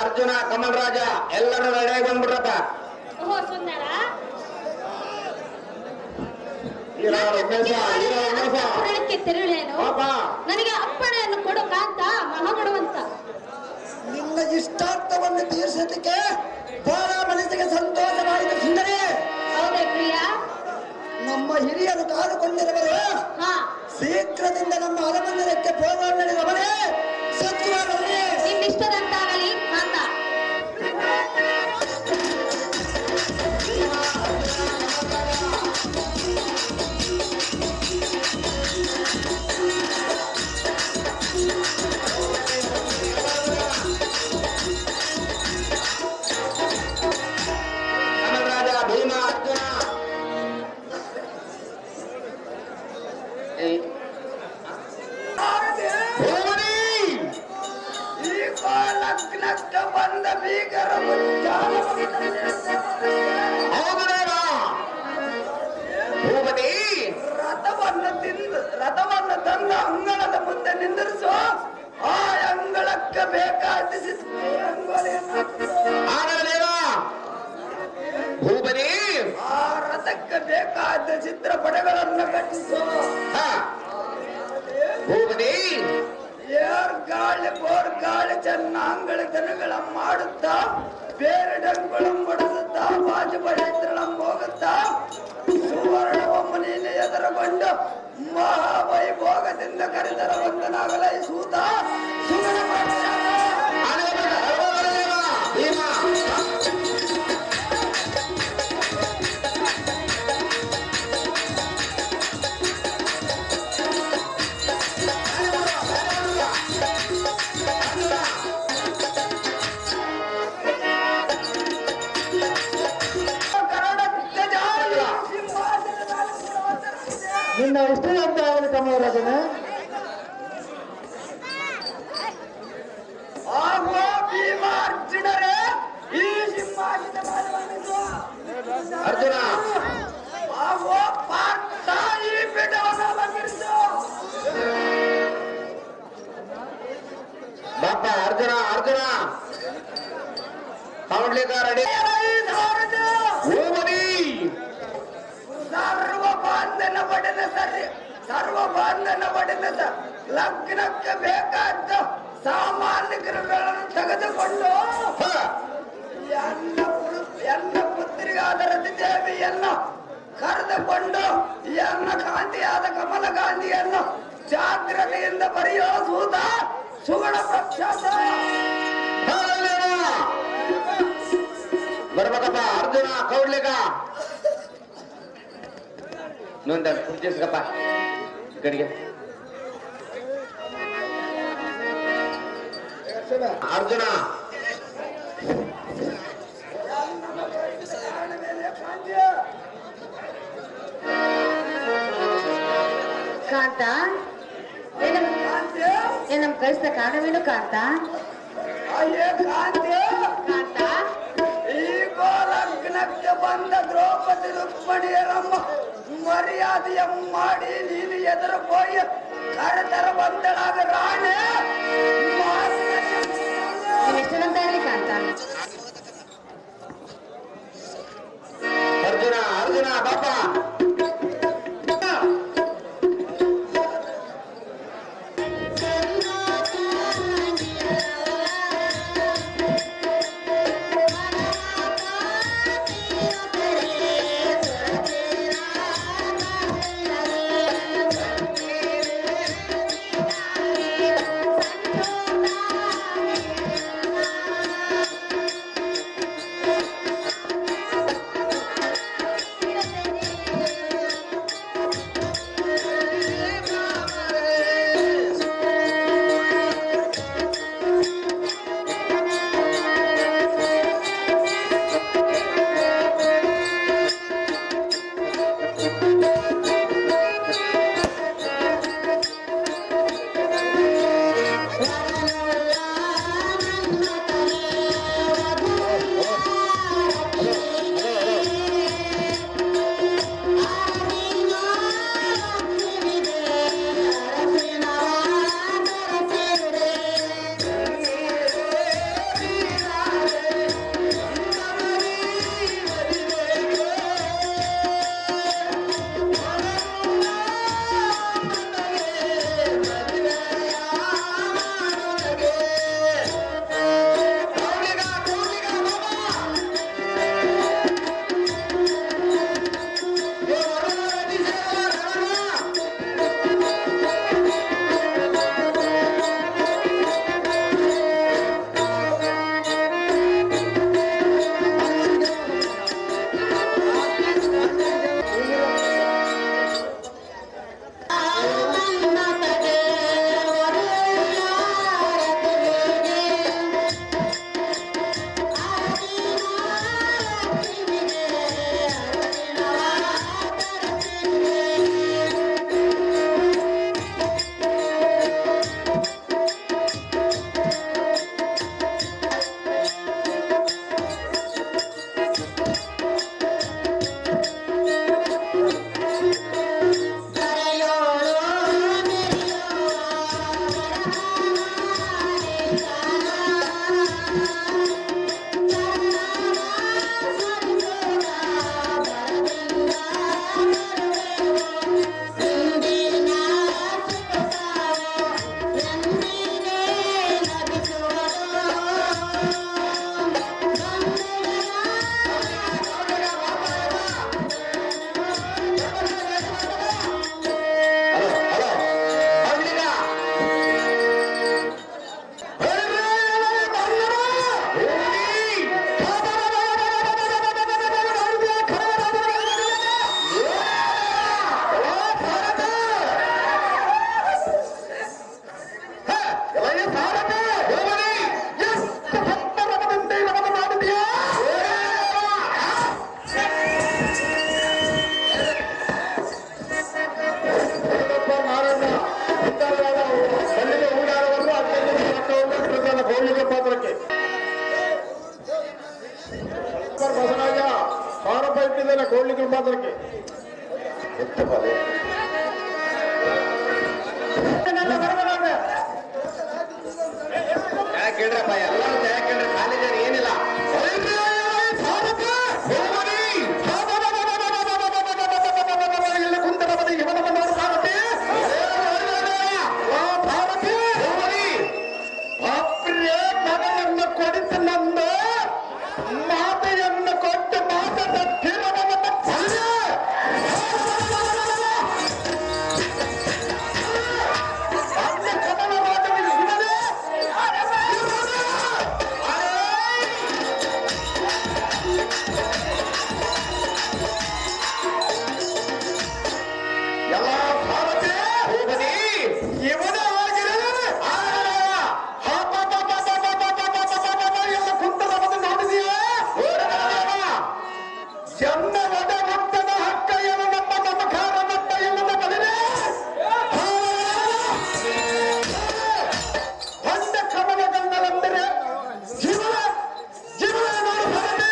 ಅರ್ಜುನ ಕಮಲ್ ರಾಜ ಎಲ್ಲರೂ ರೆಡಿಯಾಗಿ ಬಂದ್ಬಿಡ್ರಪ್ಪ. ಓಹೋ ಸುಂದರ ತೆರಳೇನು ನನಗೆ ಅಪ್ಪಣೆಯನ್ನು ಕೊಡು ಕಾಂತ ಮಹಾಗುಣವಂತ. ನಿನ್ನ ಇಷ್ಟಾರ್ಥವನ್ನು ತೀರಿಸೋದಕ್ಕೆ ಬಹಳ ಮನಸ್ಸಿಗೆ ಸಂತೋಷವಾಯಿತು ಸುಂದರಿ. ಹೌದೇ ಪ್ರಿಯ? ನಮ್ಮ ಹಿರಿಯರು ಕಾದುಕೊಂಡಿರುವರು ಶೀಘ್ರದಿಂದ ನಮ್ಮ ಅರಮಂದಿರಕ್ಕೆ ಪೋರ್ವಾಡ್ ನಡೆದವರೇ ಸತ್ಯವಾಗಲಿ. ನಿನ್ನಿಷ್ಟದಂತಾಗಲಿ ಕಾಂತ. ಕಮಲ್ ರಾಜ ಭೀಮ ಅರ್ಜುನ ಲಗ್ನಕ್ಕೆ ಬಂದ ಬೀಗರ ಭೂಪತಿ ರಥವನ್ನು ತಂದ ಅಂಗಳದ ಮುಂದೆ ನಿಂದಿರಿಸು. ಆ ಅಂಗಳಕ್ಕೆ ಬೇಕಾದ ಭೂಪತಿ ಆ ರಥಕ್ಕೆ ಬೇಕಾದ ಚಿತ್ರಪಟಗಳನ್ನು ಕಟ್ಟಿಸು. ಭೂಪತಿ ಏರ್ ಗಾಳಿ ಬೋರ್ ಗಾಳಿ ಚೆನ್ನಾಂಗಳ ದನಗಳ ಮಾಡುತ್ತಾ ಬೇರೆ ಡಂಗುಳ ಮುಡಿಸುತ್ತಾ ಬಾಜುಬಳಿತ್ರಳ ಹೋಗುತ್ತಾ ಸುವರ್ಣ ಒಮ್ಮನೆಯನ್ನು ಎದುರುಗೊಂಡು ಮಹಾವೈಭೋಗದಿಂದ ಕರೆದರ ವಂದನಾಗಲ ಸೂತ ಸುಗಣ ನಿನ್ನ ಇಷ್ಟ ಅಂತ ಆಗಲಿ ಕಮಲರಾಜನ. ಆಗುವ ಭೀಮ ಅರ್ಜುನರೇ ಈ ಸಿಂಹಾಸನ ಅರ್ಜುನ ಆಗುವ ಪಾರ್ಥ ಈ ಪೀಠವನ್ನು ಅಲಂಕರಿಸು. ಬಾಪ ಅರ್ಜುನ ಅರ್ಜುನ ಕೌಂಡ್ಲಿಕ ರೆಡಿ. ಭೂಪತಿ ಸರ್ವ ಬಾಂಧನ ಪಡೆದ ಲಗ್ನಕ್ಕೆ ಬೇಕಾದ ಸಾಮಾನ್ಯಗಳನ್ನು ತೆಗೆದುಕೊಂಡು ಎನ್ನ ಪುತ್ರಿಯಾದ ರತಿದೇವಿಯನ್ನು ಕರೆದುಕೊಂಡು ಎನ್ನ ಕಾಂತಿಯಾದ ಕಮಲ ಗಾಂಧಿಯನ್ನು ಜಾಗ್ರತೆಯಿಂದ ಬರೆಯೋ ಸೂತ ಸುಗುಣ ಪ್ರಕ್ಷಾತ. ಬರ್ಬೇಕಪ್ಪ ಅರ್ಜುನ ಕೌಡ್ಲಿಗ ನೊಂದ ಕುರ್ಚಿಸ್ಕಪ್ಪ ಕಡೆಗೆ ಅರ್ಜುನ ಕಾಂತ ಏನಮ್ ಕಳಿಸಿದ ಕಾರಣವೇನು ಕಾಂತ? ಕಾಂತ ಈ ಗೋಲಗ್ನಕ್ಕೆ ಬಂದ ದ್ರೌಪದಿ ರುಕ್ಮಣಿಯರಮ್ಮ ಮರ್ಯಾದೆಯ ಮಾಡಿ ನೀನು ಎದುರು ಹೋಗಿ ಕರೆತರ ಬಂದಳಾದ ರಾಣೆ ಎಷ್ಟಂತ ಹೇಳಿ ಕಾಂತ? ಅರ್ಜುನ ಅರ್ಜುನ ಬಾಪ ಕೋಡ್ಲಿಗೆ ಪಾತ್ರಕ್ಕೆ ಕೇಳ್ರಪ್ಪ ಎಲ್ಲ ಕೇಳ್ರಿ ಕಾಲೇಜ್ ಏನಿಲ್ಲ ಎನ್ನವದ ಮುತ್ತನ ಹಕ್ಕ ಎನ್ನ ನಮ್ಮ ನಮಕಾರ ನಮ್ಮ ಎನ್ನದ ಬಲಿರೆ ಹೊಂಡ ಕಮಲ ಗಂಧಲೆಂದರೆ ಜೀವನ ಜೀವನ ನೋಡು ಬರದೆ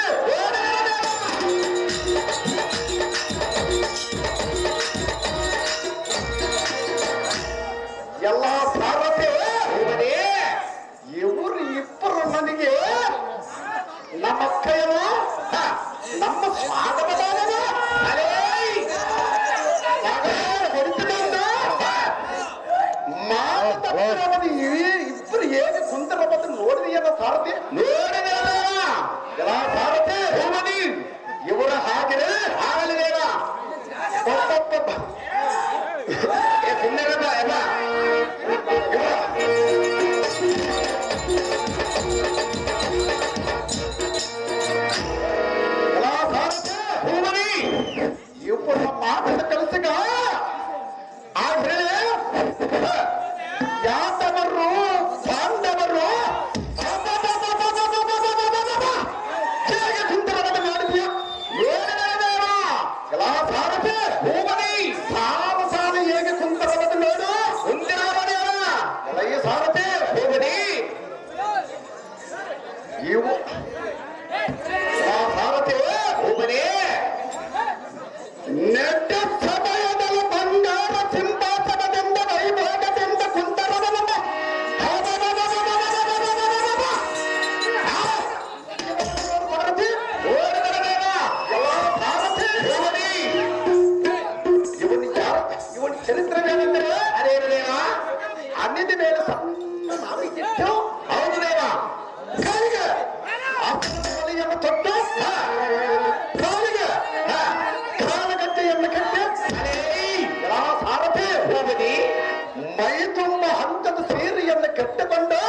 ಎಲ್ಲ ಭಾರತೆ ಇವರು ಇಬ್ಬರು ನನಗೆ ನಮ್ಮ ಕೈಯನ್ನು ನಮ್ಮ ಸ್ವಾಗತವಾದನು ಇಬ್ಬರು ಹೇಗೆ ಕುಂತರಬದ್ದು ನೋಡಿದೆಯಲ್ಲ ಸಾರಥಿ ನೋಡಿದ ಎಲ್ಲ ಸಾರಥಿ ಹೋಮನಿ ಇವರ ಹಾಗೆ ಆಗಲಿದೇವ ಸುಮ್ಮನೆ ಎಲ್ಲ ಇಬ್ಬರ ಮಾತದ ಕೆಲಸಗ ಆ ಹೇಳಿ ಯಾದವರು ಪಾಂಡವರು ಹೇಗೆ ಕುಂತರವನ್ನು ಮಾಡಿದ್ಯಾ ಎಲ್ಲ ಭಾರತ ಭೂಮನಿ ಸಾಲು ಸಾಲು ಹೇಗೆ ಕುಂತರವನ್ನು ನೋಡು ಮುಂದಿನ ಎಲ್ಲ ಈ ಸಾರಥಿ ಭೂಮನಿ ಇವು ಭಾರತ ಭೂಮನಿ ನೆಟ್ಟ ಸಮಯದಲ್ಲಿ ಬಂಗಾರ ಸಿಂಹಾಸನದಿಂದ ವೈಭೋಗದಿಂದ ಕುಂತರವನಮ್ಮ ಇವನ್ ಚರಿತ್ರೆವೇನೆಂದರೆ ಅದೇನೇನ ಅನ್ನದ ಮೇಲೆ ಸಣ್ಣ ನಾವಿಗಿಟ್ಟು ಹೌದು ದೇವ ಕೈಗೆ ಬಲಿಯನ್ನು ತೊಟ್ಟು ಕಾಲಿಗೆ ಕಾಲಗಟ್ಟೆಯನ್ನು ಕಟ್ಟಿ ಸಾರಥಿ ಹೋಗದಿ ಮೈ ತುಂಬ ಹಂತದ ಸೀರೆಯನ್ನು ಕಟ್ಟಿಕೊಂಡು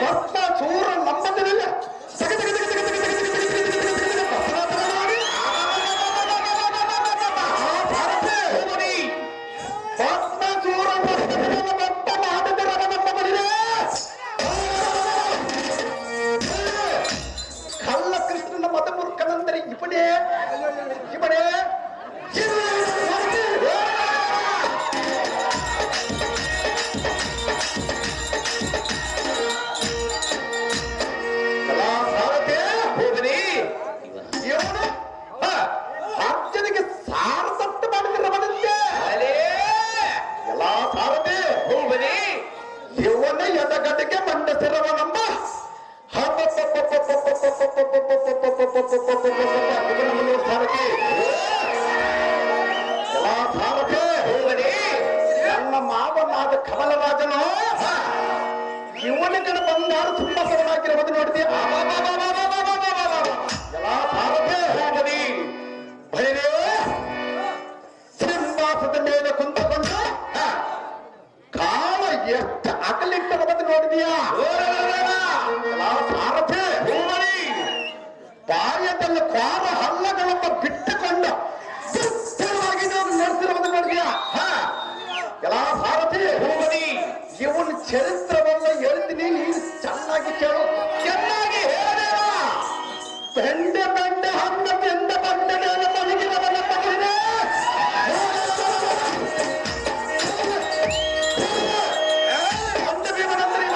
ಭಕ್ತ ಚೂರ ನಂಬದಿರಲಿಲ್ಲ ಭಕ್ತ ಚೂರ ಭಕ್ತ ಮಾಡಿದರೆ ನಂಬದಿದೆ ಕಳ್ಳ ಕೃಷ್ಣನ ಮತಮೂರ್ಖನಂದರೆ ಇವನೇ ಇವನೇ ಇವನು ಅರ್ಜುನಿಗೆ ಸಾರಸಟ್ಟು ಮಾಡಿದಿರಬದಂತೆ ಎಲ್ಲ ಸಾರಥಿ ಹೋಗಲಿ ಇವನ ಎದಗಡೆಗೆ ಮಂಡಸಿರವನಮ್ಮ ಇವನನ್ನು ಸಾರಥಿ ಎಲ್ಲ ಸಾರಥಿ ಹೋಗಲಿ ನನ್ನ ಮಾವನಾದ ಕಮಲರಾಜನು ಇವನಿಗೆ ಬಂಗಾರ ತುಂಬಾ ಸರಳಾಗಿರುವುದು ನೋಡಿದೆ ಎಲ್ಲ ಸಾರಥಿ ಹೋಗಲಿ ಭೈರೇ ಸಿಂಹಾಸದ ಮೇಲೆ ಕುಂತುಕೊಂಡು ಕಾಲ ಎಷ್ಟು ಅಗಲಿಟ್ಟರಬದ್ದು ನೋಡಿದೀಯಾ ಸಾರಥಿ ಹೋಗಲಿ ಬಾಯದಲ್ಲಿ ಕ್ವಾರ ಹಲ್ಲಗಳನ್ನು ಬಿಟ್ಟುಕೊಂಡು ಸುತ್ತವಾಗಿ ನಾವು ನಡೆಸಿರುವುದು ನೋಡಿದೀಯಾ ಎಲ್ಲ ಸಾರಥಿ ಹೋಗಲಿ ಇವನ ಚರಿತ್ರವನ್ನ ಹೇಳ್ತೀನಿ ನೀನು ಚೆನ್ನಾಗಿ ಕೇಳು ಚೆನ್ನಾಗಿ ಹೇಳಿದ ಬೆಂಡ ಬೆಂಡ ಹಣ್ಣ ಬೆಂಡ ಬಂಡ ಮಲಗಿರವನ್ನ ಮಗಳಿದೆ ಅಂದ ಭೀಮನಂದ್ರೆ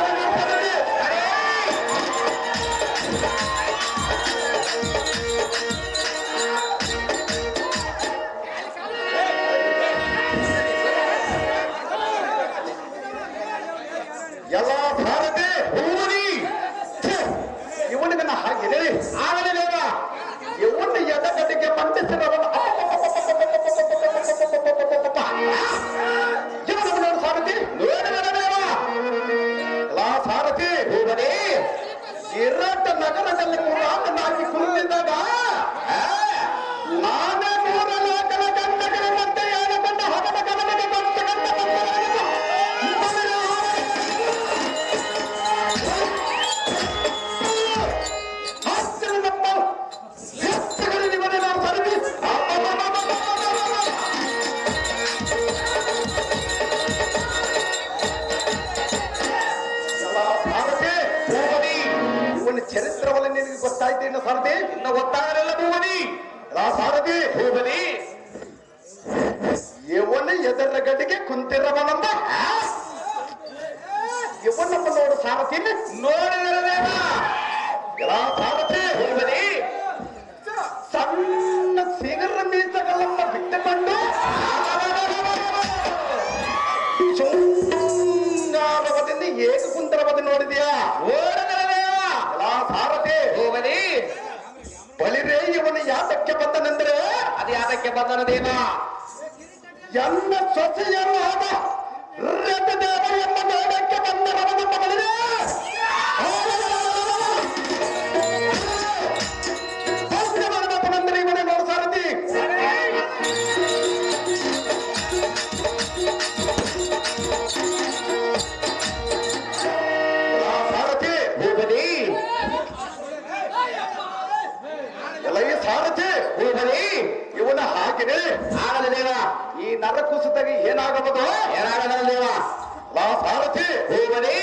ಎಲ್ಲ ಭಾರತೆ ಹೂವನಿ ಇವನಿಗೆ ನಾ ಹಾಗೆ ಆಗಲಿಲ್ಲ ಇವನ್ನ ಎದಗಟ್ಟಿಗೆ ಮಂಡಿಸಿದವನು ಸಾರಥಿ ಭೂಪತಿ ಇವನ ಎದರ ಗಡಿಗೆ ಕುಂತಿರವನಂದ ಇವನಪ್ಪ ನೋಡು ಸಾರಥಿ ನೋಡಿದರದೇವ ಎಲ್ಲ ಸಾರಥಿ ಭೂಪತಿ ಸಣ್ಣ ಸಿಗರ ಮೀಸಗಳನ್ನ ಬಿಟ್ಟುಕೊಂಡು ಶೃಂಗಾರವದಿಂದ ಏಕ ಕುಂತರವದ ನೋಡಿದ್ಯಾ ನೋಡಿದರದೇವ ಎಲ್ಲ ಸಾರಥಿ ಭೂಪತಿ ಬಲಿರೇ ಇವನು ಯಾತಕ್ಕೆ ಬಂದನೆಂದ್ರೆ ಅದು ಯಾತಕ್ಕೆ ಬಂದನದೇವ ಎನ್ನ ಸೊಸೆಯರು ಆದ ರಥದೇವ ಎಂಬ ನೋಡಕ್ಕೆ ಬಂದರವನಮ್ಮ ಬಲಿರೇ ಬಂದರೆ ಇವನೇ ನೋಡು ಸಾರಥಿ ಸಾರಥಿ ಭೂಪತಿ ಎಲ್ಲ ಈ ಸಾರಥಿ ಭೂಪತಿ ಇವನ ಹಾಕಿದೆ ಆಗದ ದೇವ ಈ ನರಕುಸಿತಗೆ ಏನಾಗಬಹುದು ಏನಾಗದ ದೇವ ಲಾ ಸಾರಥಿ ಭೂಪತಿ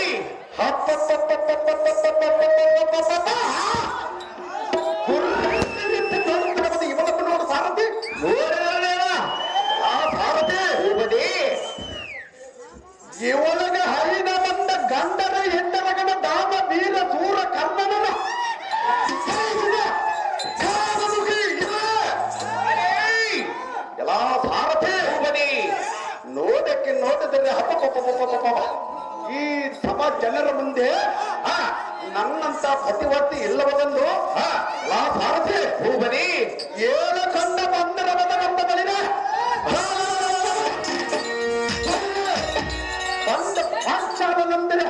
ಇವನನ್ನು ನೋಡು ಸಾರಥಿ ನೋಡಿದರ ದೇವ ಆ ಸಾರಥಿ ಭೂಪತಿ ಇವನಿಗೆ ಹರಿದ ಬಂದ ಗಂಡನ ಹೆಂಡರಗನ ದಾಮ ವೀರ ಸೂರ ಕರ್ಣನ ಎಲ್ಲ ಸಾರಥಿ ಭೂಪತಿ ನೋಡಕ್ಕೆ ನೋಡಿದ್ರೆ ಹಬ್ಬ ಈ ಸಭಾ ಜನರ ಮುಂದೆ ನನ್ನಂತ ಪತಿವರ್ತಿ ಇಲ್ಲವದನ್ನು ಲಾ ಸಾರಥಿ ಭೂಪತಿ ಏಳು ಕಂಡ ಬಂದರವದ ನಮ್ಮ ಬಲಿನ ಬಂದ ಪಾಂಚಾಲನಂದರೆ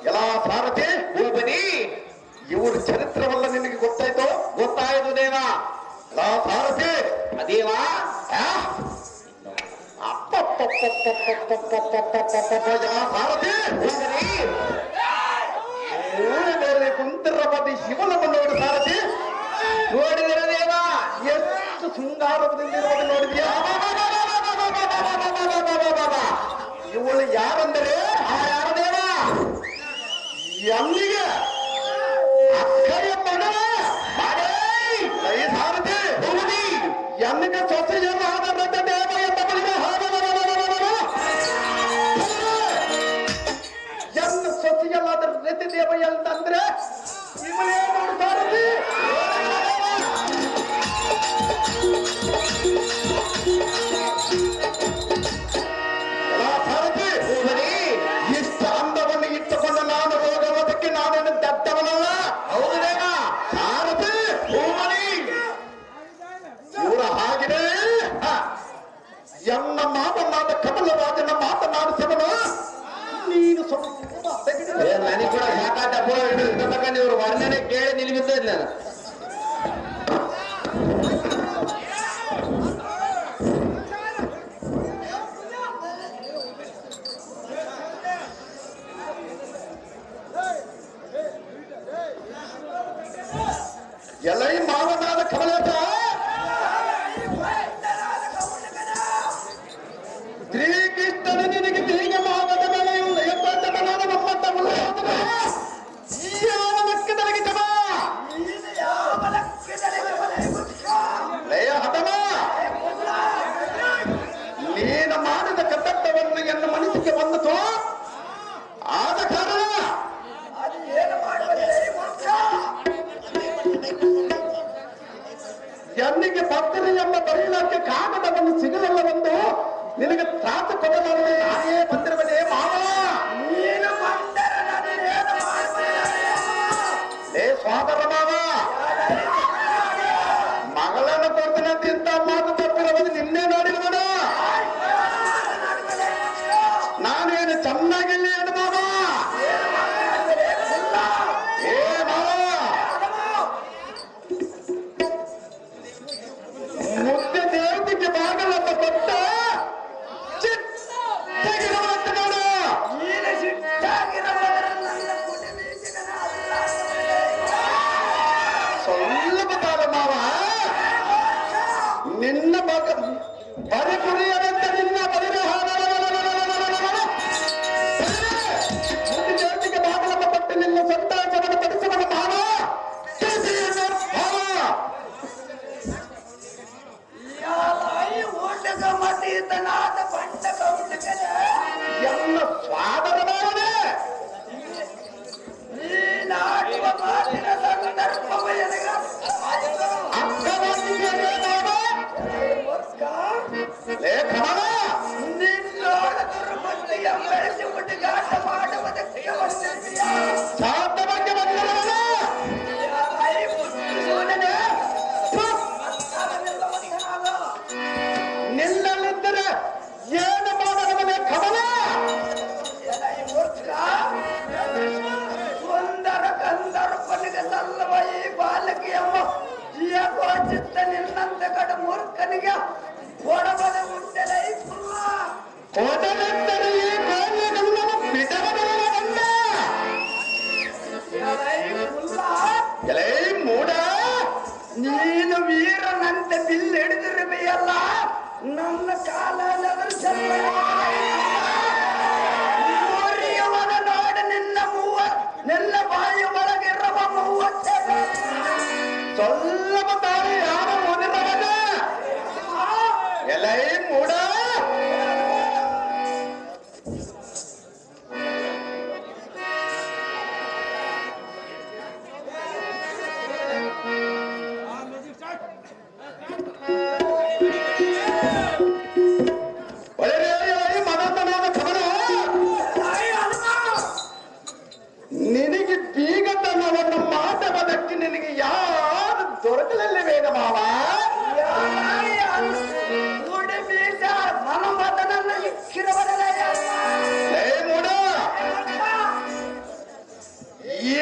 ಎಲ್ಲ ಸಾರಥಿ ಭೂಪತಿ ಇವ್ರ ಚರಿತ್ರವಲ್ಲ ನಿನಗೆ ಗೊತ್ತಾಯ್ತು ಗೊತ್ತಾಯ್ತು ದೇವ ಲಾ ಸಾರಥಿ ಅದೇವ ಸಾರಥಿ ಭೂಪತಿ ಮೇಲೆ ಕುಂತಿರಬದಿ ಶಿವನನ್ನು ನೋಡು ಸಾರಥಿ ನೋಡಿದರ ದೇವ ಎಷ್ಟು ಶೃಂಗಾರದಿಂದ ಇರುವುದು ನೋಡಿದ್ಯಾ ಇವಳು ಯಾರಂದರೆ ಯಾರ ದೇವ ಎಲ್ಲಿಗೆ ಅಕ್ಕಯ್ಯ ಮಗಳ ಈ ಸಾರಥಿ ಭೂಪತಿ ಎಲ್ಲಿಗೆ ಸೊಸೆಯನ್ನು ಆದ ದೇವ ಎಂಬ ಬಳಿಗೆ ಎನ್ನ ಸೊಸೆಯಲ್ಲಾದ ರತಿ ದೇವ ಎಂತಂದ್ರೆ ಇವಳೇ ನೋಡು ಸಾರಥಿ ಸಾರಥಿ ಭೂಪತಿ ಇಷ್ಟ ಅಂದವನ್ನು ಇಟ್ಟುಕೊಂಡು ನಾನು ಹೋಗುವುದಕ್ಕೆ ನಾನೇನು ದಟ್ಟವನಲ್ಲ ಹೌದು ದೇವ ಸಾರಥಿ ಭೂಪತಿ ಇವರ ಹಾಗಿದೆ ಎನ್ನ ಮಾತನಾದ ಕಮಲರಾಜನ ಮಾತನಾಡಿಸವನು ನೀನು ಸ್ವಲ್ಪ ತೆಗೆದು ನನಗೆ ಕೂಡ ಸಾಕಾಟ ತಕ್ಕ ಇವರು ವರ್ಣನೆ ಕೇಳಿ ನಿಲ್ಬಿದ್ದ ನಾನು ಎಲೈ ಮಾವನಾದ ಕಮಲರಾಜ ಶ್ರೀಕೃಷ್ಣನ ನಿನಗೆ ತಿರುಗಿ ಮಾವದ ಬೆಳೆಯುಲ್ಲ ಎಂಬಂತನಾದ ನಮ್ಮಂತ ಮುಲ್ಲೋದನ ಯಾವ ಲೆಕ್ಕದೊಳಗೆ ಜಮ ಲಯ ಹಠಮ ನೀನು ಮಾಡಿದ ಕರ್ತವ್ಯವನ್ನು ಎನ್ನ ಮನಸ್ಸಿಗೆ ಬಂದಿತು ಆದ ಕಾರಣ ಎನ್ನಿಗೆ ಭಕ್ತರು ಎಂಬ ಬರೀಲಕ್ಕೆ ಕಾಗದವನ್ನು ಸಿಗಲಿಲ್ಲವೆಂದು ನಿನಗೆ ತ್ರಾಸ ಕೊಡಲಾರದೆ ನಾನೇ ಬಂದಿರುವನೇ ಮಾವ ಏ ಸ್ವಾದರ ಮಾವ ಮಗಳನ್ನು ಕೊಡ್ತೀನಂತ ಇಂಥ ಮಾತು ತಪ್ಪಿರುವುದು ನಿನ್ನೆ ನೋಡಿರುವನ ನಾನೇನು ಚೆನ್ನಾಗಿಲ್ಲ ಏನು ಮಾವ ಏ ಮಾವ ಮುದ್ದೆ ದೇವತೆಗೆ ಬಾಗಲನ್ನು ಕೊಟ್ಟ ಚಿತ್ತ ಇಲ್ಲಲ್ಲಿದ್ದರೆ ಏನು ಮಾಡಬಲ್ಲ ಕಮಲ ಒಂದರ ಕಂದರ್ಪನಿಗೆ ಸಲ್ಲವ ಈ ಬಾಲಕಿಯಮ್ಮ ಯಾಕೋ ಚಿತ್ತ ನಿನ್ನಂತ ಕಡ ಮೂರ್ಖನಿಗೆ ಕೊಡಬಲ ಉಂಟೆಲ್ಲ ಈ ಪುಲ್ಲ ಕೊಡಲೆಂದರೆ ಈ ಬಾಲ್ಯಗಲ್ಲನು ಬಿಡಬಲ್ಲ ಬಂದ ಎಲೈ ಮೂಡ ನೀನು ವೀರನಂತೆ ಬಿಲ್ ಹಿಡಿದಿರುವೆಯಲ್ಲ ನನ್ನ ಕಾಲದವರು ಮುರಿಯುವನ ನೋಡ ನಿನ್ನ ನಿನ್ನ ಬಾಯಿ ಒಳಗಿರುವ ಮೂವತ್ತೆ ಸ್ವಲ್ಪ ತಾಳಿ ಯಾರ ಮುನಿರವನ ಎಲೈ ಮೂಡ ನಿನಗೆ ಬೀಗತನವನ್ನು ಮಾತವದಕ್ಕೆ ನಿನಗೆ ಯಾರು ದೊರಕಲಿಲ್ಲವೇನ ಮಾವ ಮೂಡಿ ಬೀಜ ಮನಮತನನ್ನು ಇಕ್ಕಿರಬರಲ್ಲ ಲೇ ಮೂಡ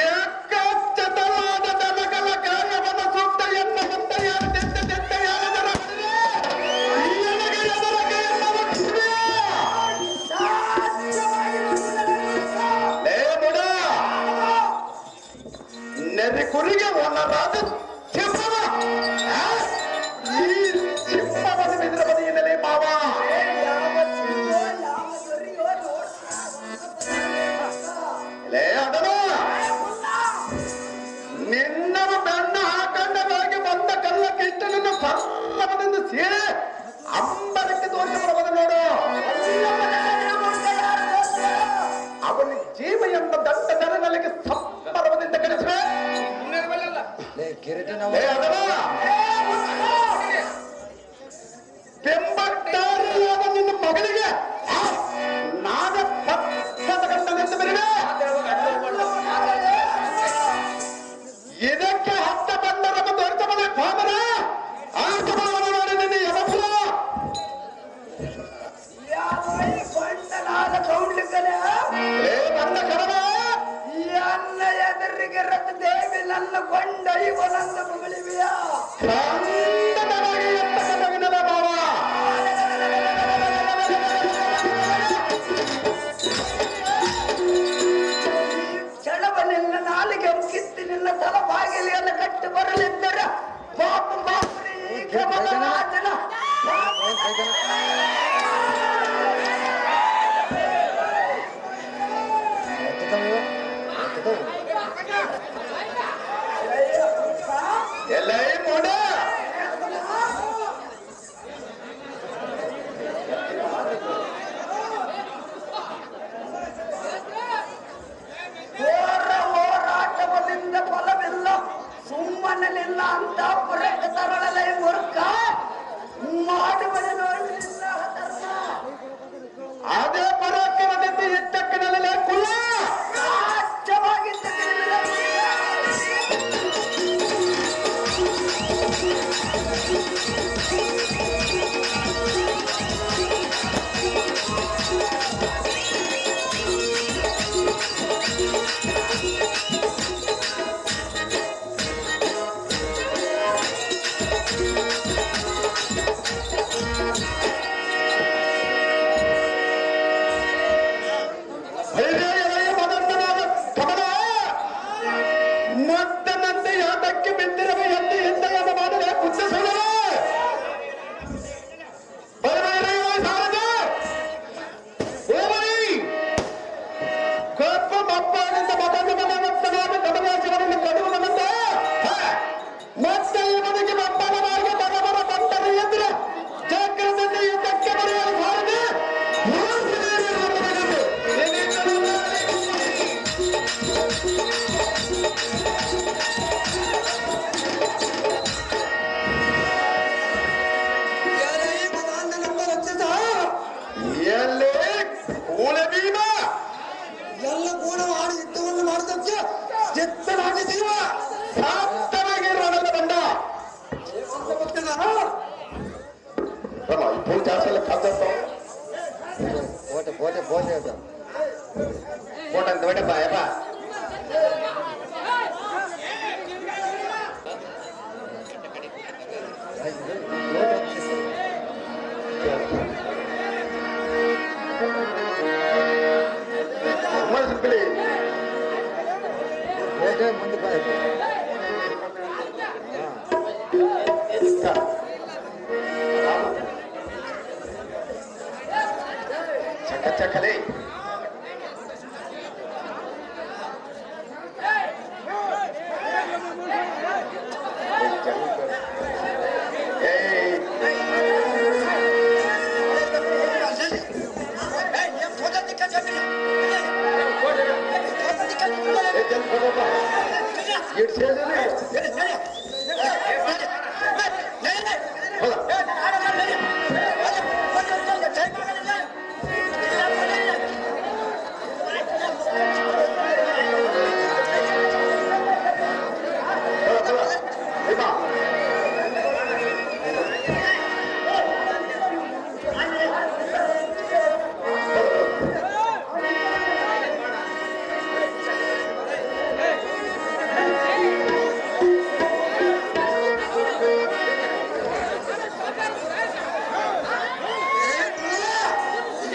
ಏಕಚತವಾದ ದನಗಳ ಕಾರ್ಯವನ್ನು ಸೂಕ್ತ ಎನ್ನುವಂತ ನೆರೆ ಕುರಿಗೆ ಒನ್ನರಾದ ಸಿಂಹವ ಈ ಸಿಂಹವನ್ನು ಬಿದ್ರ ಬದಿಯಿಂದಲೇ ಮಾವ ಲೇ ಅದನು ನಿನ್ನವ ಬೆನ್ನ ಹಾಕೊಂಡವಾಗಿ ಬಂದ ಕಲ್ಲ ಕಿಷ್ಟನನ್ನು ಸರ್ವದಿಂದ ಸೇರಿ ಅಂಬರಕ್ಕೆ ತೋರಿಸಬರಬಹುದು ನೋಡು ಅವನ ಜೀವ ಎಂಬ ದಟ್ಟ ದರನಲ್ಲಿಗೆ ಸಂಬರದಿಂದ ಕಳಿಸುವೆ ಬೆಂಬಟ್ಟಾರಿಯಾದ ನಿನ್ನ ಮಗಳಿಗೆ ನಾದ ಪಟ್ಟದ ಗಂಡನೆಂದು ಬರಿವೆ ಇದಕ್ಕೆ ಹತ್ತ ಬಂದರನ್ನು ತೋರಿಸಬಲ್ಲ ಪಾಮರ ಆಟವನ್ನು ನೋಡಿ ನಿನ್ನ ಯಮಪುರ ಬಂದ ಕರವ ಅನ್ನ ಎದುರಿಗೆ ರಥ ದೇವಿ ನನ್ನ ಕೊಂಡೈವನಂದ ಮಗಳಿವೆಯ ಕ್ಷಣವ ನಿನ್ನ ನಾಲಿಗೆ ಕಿತ್ತಿ ನಿನ್ನ ತಲ ಬಾಗಿಲಿಯನ್ನು ಕಟ್ಟಿ ಬರಲಿದ್ದರೆ ಪಾಪ ಪಾಪರಿ ಈ ಕ್ರಮದ ರಾಜನ ಎಲ್ಲ ಮೂಡ ಹೋರಾಟದಿಂದ ಫಲವಿಲ್ಲ ಸುಮ್ಮನಲಿಲ್ಲ ಅಂತ ಪುರಕ್ಕೆ ತರಳಲೈ ಮುರುಕ ಮಾಡುವನ ನೋಡಲಿಲ್ಲ ಧರ್ಮ ಅದೇ ಪರಾಕ್ರಮದಿಂದ ಎತ್ತಕ್ಕನಲ್ಲೇ ಕುಲ್ಲ ರಾಜ್ಯವಾಗಿದ್ದ ಮದ್ದನಂತೆ ಯಾತಕ್ಕೆ ಬಿದ್ದಿರವೆ ಎಂದು ಹಿಂದೆಯನ್ನು ಮಾಡದೆ ಬುದ್ಧ ಸುಳ್ಳವೆ ಕಪ್ಪು ಮಪ್ಪಾಗಿದ್ದ ಮತನಾದ ಕಮಲಾಶಿವರನ್ನು ಕಡುವುದನಂತ ಮತ್ತೆ ಇವನಿಗೆ ಮಪ್ಪನ ಮಾರ್ಗ ಬರಬರ ಬಂದರೆ ಎಂದ್ರೆ ಚಕ್ರದಲ್ಲಿ ಯುದ್ಧಕ್ಕೆ ಬರೆಯಲು ಬಾರದೆ ಎಲ್ಲ ಕೂಡ ಮಾಡಿ ಯುದ್ಧವನ್ನು ಮಾಡಿದಕ್ಕೆ ಚಿತ್ತನಾಗಿದ್ದೀವ ಸಾತ್ತನಾಗಿ ರಣದ ಬಂಡ. ಈ ಪೂಜಾಸ ಪೋಟೆ ಅಂತ ಬೇಡಪ್ಪ ಯಪ್ಪ ಚಕ್ಕಲೆ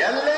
ಎಲ್ಲ